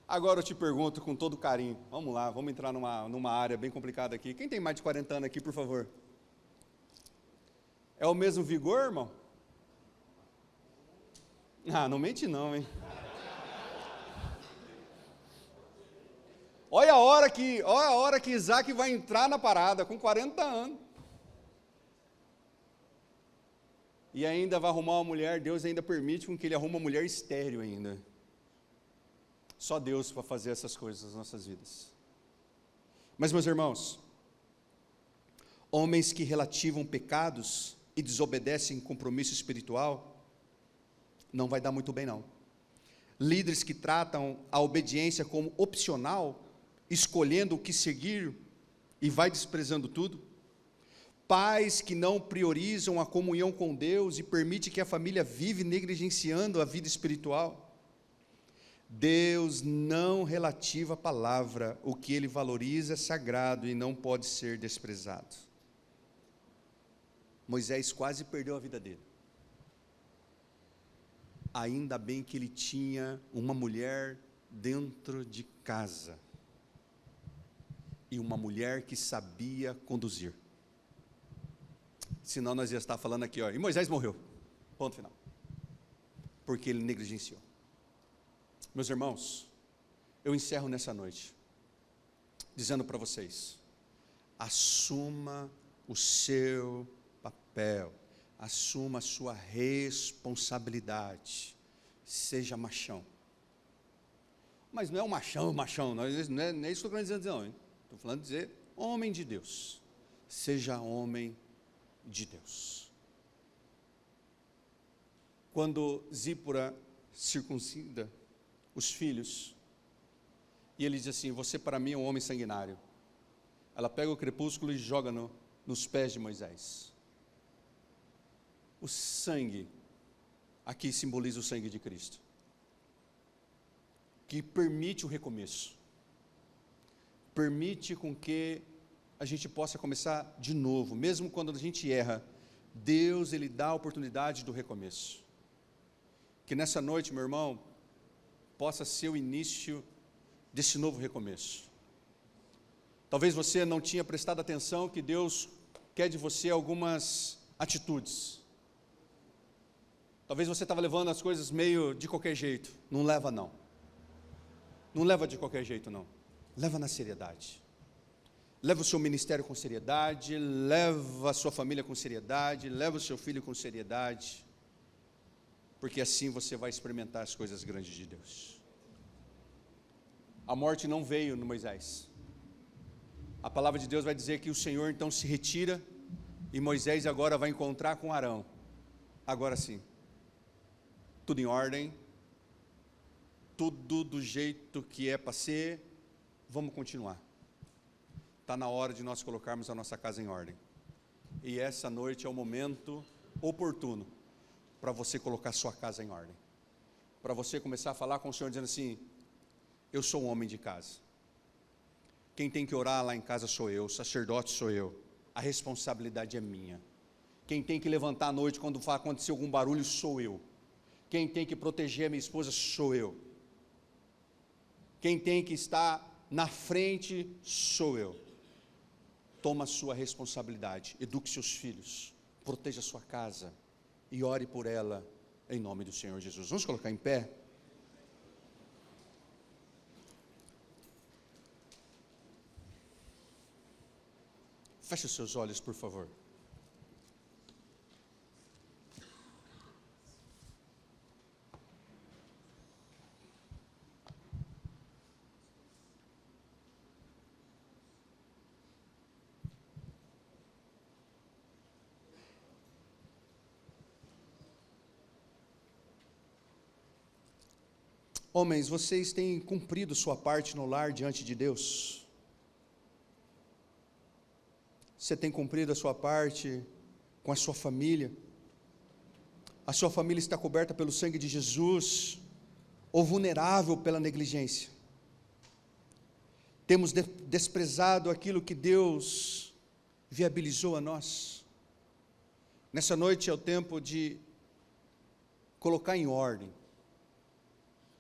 Agora eu te pergunto com todo carinho, vamos lá, vamos entrar numa área bem complicada aqui. Quem tem mais de 40 anos aqui, por favor? É o mesmo vigor, irmão? Não mente não, hein? Olha a hora que Isaac vai entrar na parada, com 40 anos. e ainda vai arrumar uma mulher, Deus ainda permite com que ele arrume uma mulher estéril ainda. Só Deus para fazer essas coisas nas nossas vidas. Mas, meus irmãos, homens que relativam pecados e desobedecem compromisso espiritual, não vai dar muito bem não. Líderes que tratam a obediência como opcional, escolhendo o que seguir e vai desprezando tudo. Pais que não priorizam a comunhão com Deus e permitem que a família vive negligenciando a vida espiritual. Deus não relativa a palavra, o que Ele valoriza é sagrado e não pode ser desprezado. Moisés quase perdeu a vida dele. Ainda bem que ele tinha uma mulher dentro de casa. E uma mulher que sabia conduzir. Senão nós ia estar falando aqui, ó, e Moisés morreu. Ponto final. Porque ele negligenciou. Meus irmãos, eu encerro nessa noite, dizendo para vocês, assuma o seu papel, assuma a sua responsabilidade, seja machão. Mas não é o machão, não é isso que eu estou querendo dizer não, hein? Estou falando de dizer, homem de Deus, seja homem de Deus. Quando Zípora circuncida os filhos, e ele diz assim, você para mim é um homem sanguinário. Ela pega o crepúsculo e joga nos pés de Moisés. O sangue, aqui simboliza o sangue de Cristo, que permite o recomeço, permite com que a gente possa começar de novo, mesmo quando a gente erra, Deus, Ele dá a oportunidade do recomeço. Que nessa noite, meu irmão, possa ser o início desse novo recomeço. Talvez você não tinha prestado atenção que Deus quer de você algumas atitudes. Talvez você estava levando as coisas meio de qualquer jeito. Não leva não. Não leva de qualquer jeito não. Leva na seriedade. Leva o seu ministério com seriedade, leva a sua família com seriedade, leva o seu filho com seriedade. Porque assim você vai experimentar as coisas grandes de Deus. A morte não veio no Moisés. A palavra de Deus vai dizer que o Senhor então se retira e Moisés agora vai encontrar com Arão. Agora sim. Tudo em ordem. Tudo do jeito que é para ser. Vamos continuar. Está na hora de nós colocarmos a nossa casa em ordem. E essa noite é o momento oportuno para você colocar sua casa em ordem. Para você começar a falar com o Senhor dizendo assim, eu sou um homem de casa. Quem tem que orar lá em casa sou eu, o sacerdote sou eu. A responsabilidade é minha. Quem tem que levantar à noite quando acontecer algum barulho sou eu. Quem tem que proteger a minha esposa sou eu. Quem tem que estar na frente sou eu. Toma a sua responsabilidade, eduque seus filhos, proteja a sua casa e ore por ela em nome do Senhor Jesus. Vamos colocar em pé? Feche os seus olhos, por favor. Homens, vocês têm cumprido sua parte no lar diante de Deus? Você tem cumprido a sua parte com a sua família? A sua família está coberta pelo sangue de Jesus ou vulnerável pela negligência? Temos desprezado aquilo que Deus viabilizou a nós? Nessa noite é o tempo de colocar em ordem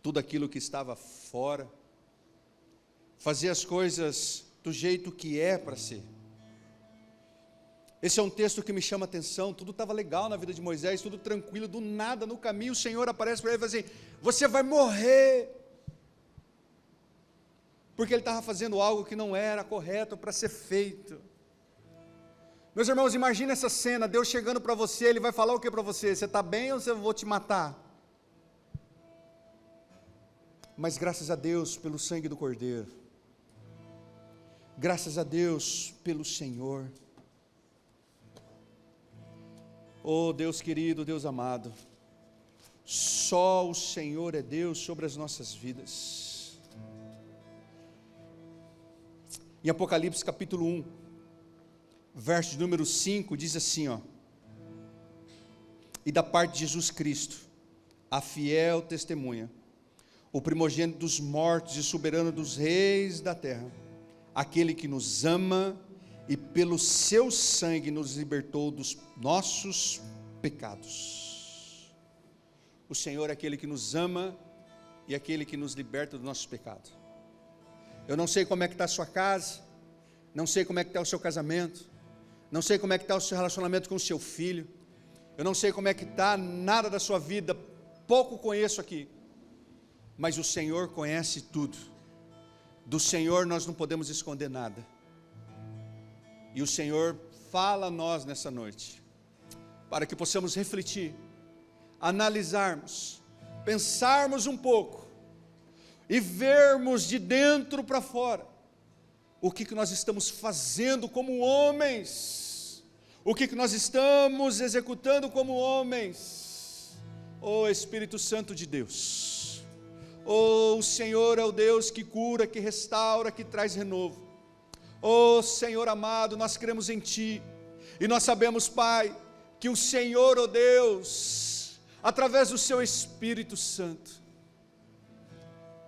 tudo aquilo que estava fora, fazer as coisas do jeito que é para ser. Esse é um texto que me chama a atenção. Tudo estava legal na vida de Moisés, tudo tranquilo, do nada, no caminho, o Senhor aparece para ele e fala assim, você vai morrer, porque ele estava fazendo algo que não era correto para ser feito. Meus irmãos, imagina essa cena, Deus chegando para você, Ele vai falar o que para você? Você está bem ou eu vou te matar? Mas graças a Deus pelo sangue do Cordeiro, graças a Deus pelo Senhor. Oh Deus querido, Deus amado, só o Senhor é Deus sobre as nossas vidas. Em Apocalipse capítulo 1, verso de número 5, diz assim, ó: e da parte de Jesus Cristo, a fiel testemunha, o primogênito dos mortos e soberano dos reis da terra, aquele que nos ama e pelo seu sangue nos libertou dos nossos pecados. O Senhor é aquele que nos ama e aquele que nos liberta dos nossos pecados. Eu não sei como é que está a sua casa, não sei como é que está o seu casamento, não sei como é que está o seu relacionamento com o seu filho, eu não sei como é que está nada da sua vida, pouco conheço aqui, mas o Senhor conhece tudo. Do Senhor nós não podemos esconder nada, e o Senhor fala a nós nessa noite, para que possamos refletir, analisarmos, pensarmos um pouco, e vermos de dentro para fora, o que nós estamos fazendo como homens, o que nós estamos executando como homens. Oh Espírito Santo de Deus, oh o Senhor é o Deus que cura, que restaura, que traz renovo. Oh Senhor amado, nós cremos em Ti, e nós sabemos, Pai, que o Senhor, oh Deus, através do Seu Espírito Santo,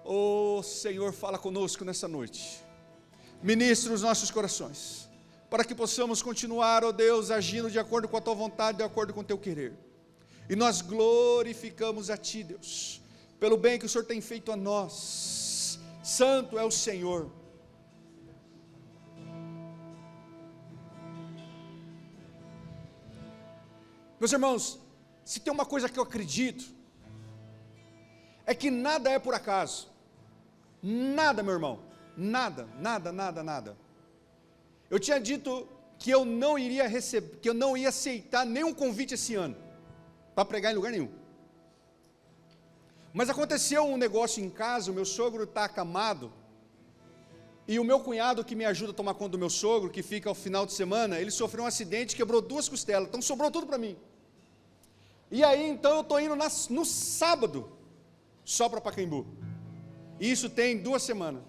oh Senhor, fala conosco nessa noite, ministra os nossos corações, para que possamos continuar, oh Deus, agindo de acordo com a Tua vontade, de acordo com o Teu querer, e nós glorificamos a Ti, Deus, pelo bem que o Senhor tem feito a nós. Santo é o Senhor. Meus irmãos, se tem uma coisa que eu acredito, é que nada é por acaso, nada, meu irmão, nada. Eu tinha dito que eu não iria receber, que eu não ia aceitar nenhum convite esse ano, para pregar em lugar nenhum, mas aconteceu um negócio em casa, o meu sogro está acamado, e o meu cunhado que me ajuda a tomar conta do meu sogro, que fica ao final de semana, ele sofreu um acidente, quebrou 2 costelas, então sobrou tudo para mim, e aí então eu estou indo no sábado, só para Pacaembu, e isso tem 2 semanas,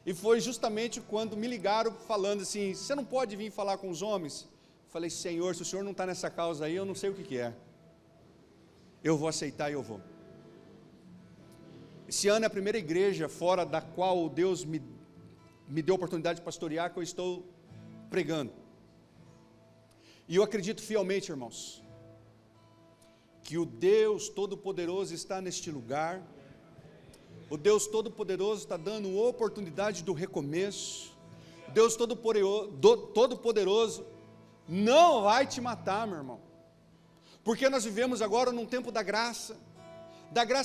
e foi justamente quando me ligaram falando assim, você não pode vir falar com os homens? Falei, Senhor, se o Senhor não está nessa causa aí, eu não sei o que é, eu vou aceitar e eu vou. Esse ano é a primeira igreja fora da qual Deus me deu a oportunidade de pastorear, que eu estou pregando, e eu acredito fielmente, irmãos, que o Deus Todo-Poderoso está neste lugar. O Deus Todo-Poderoso está dando oportunidade do recomeço. O Deus Todo-Poderoso não vai te matar, meu irmão, porque nós vivemos agora num tempo da graça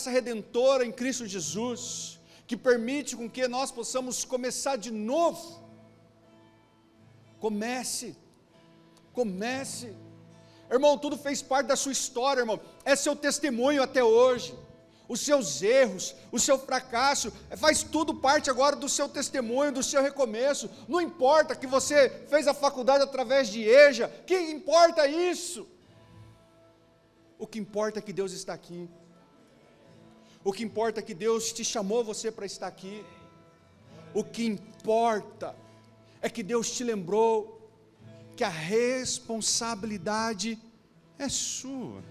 redentora em Cristo Jesus, que permite com que nós possamos começar de novo. Comece, irmão, tudo fez parte da sua história, irmão, é seu testemunho até hoje, os seus erros, o seu fracasso, faz tudo parte agora do seu testemunho, do seu recomeço. Não importa que você fez a faculdade através de EJA, que importa isso? O que importa é que Deus está aqui, o que importa é que Deus te chamou você para estar aqui, o que importa é que Deus te lembrou que a responsabilidade é sua,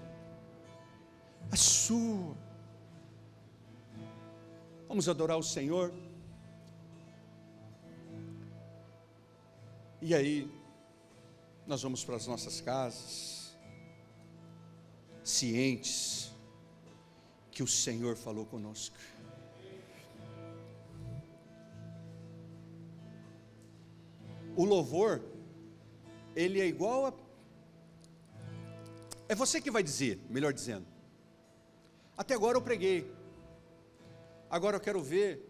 Vamos adorar o Senhor, e aí nós vamos para as nossas casas, cientes que o Senhor falou conosco. O louvor, ele é igual a... É você que vai dizer, melhor dizendo. Até agora eu preguei. Agora eu quero ver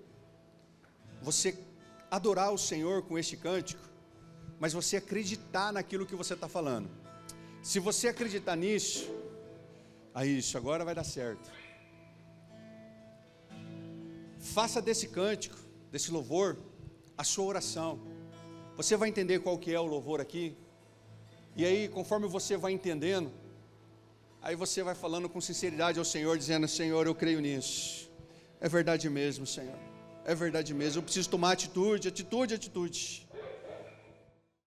você adorar o Senhor com este cântico, mas você acreditar naquilo que você está falando. Se você acreditar nisso, aí isso agora vai dar certo. Faça desse cântico, desse louvor, a sua oração. Você vai entender qual que é o louvor aqui. E aí, conforme você vai entendendo, aí você vai falando com sinceridade ao Senhor, dizendo: Senhor, eu creio nisso. É verdade mesmo, Senhor. É verdade mesmo. Eu preciso tomar atitude.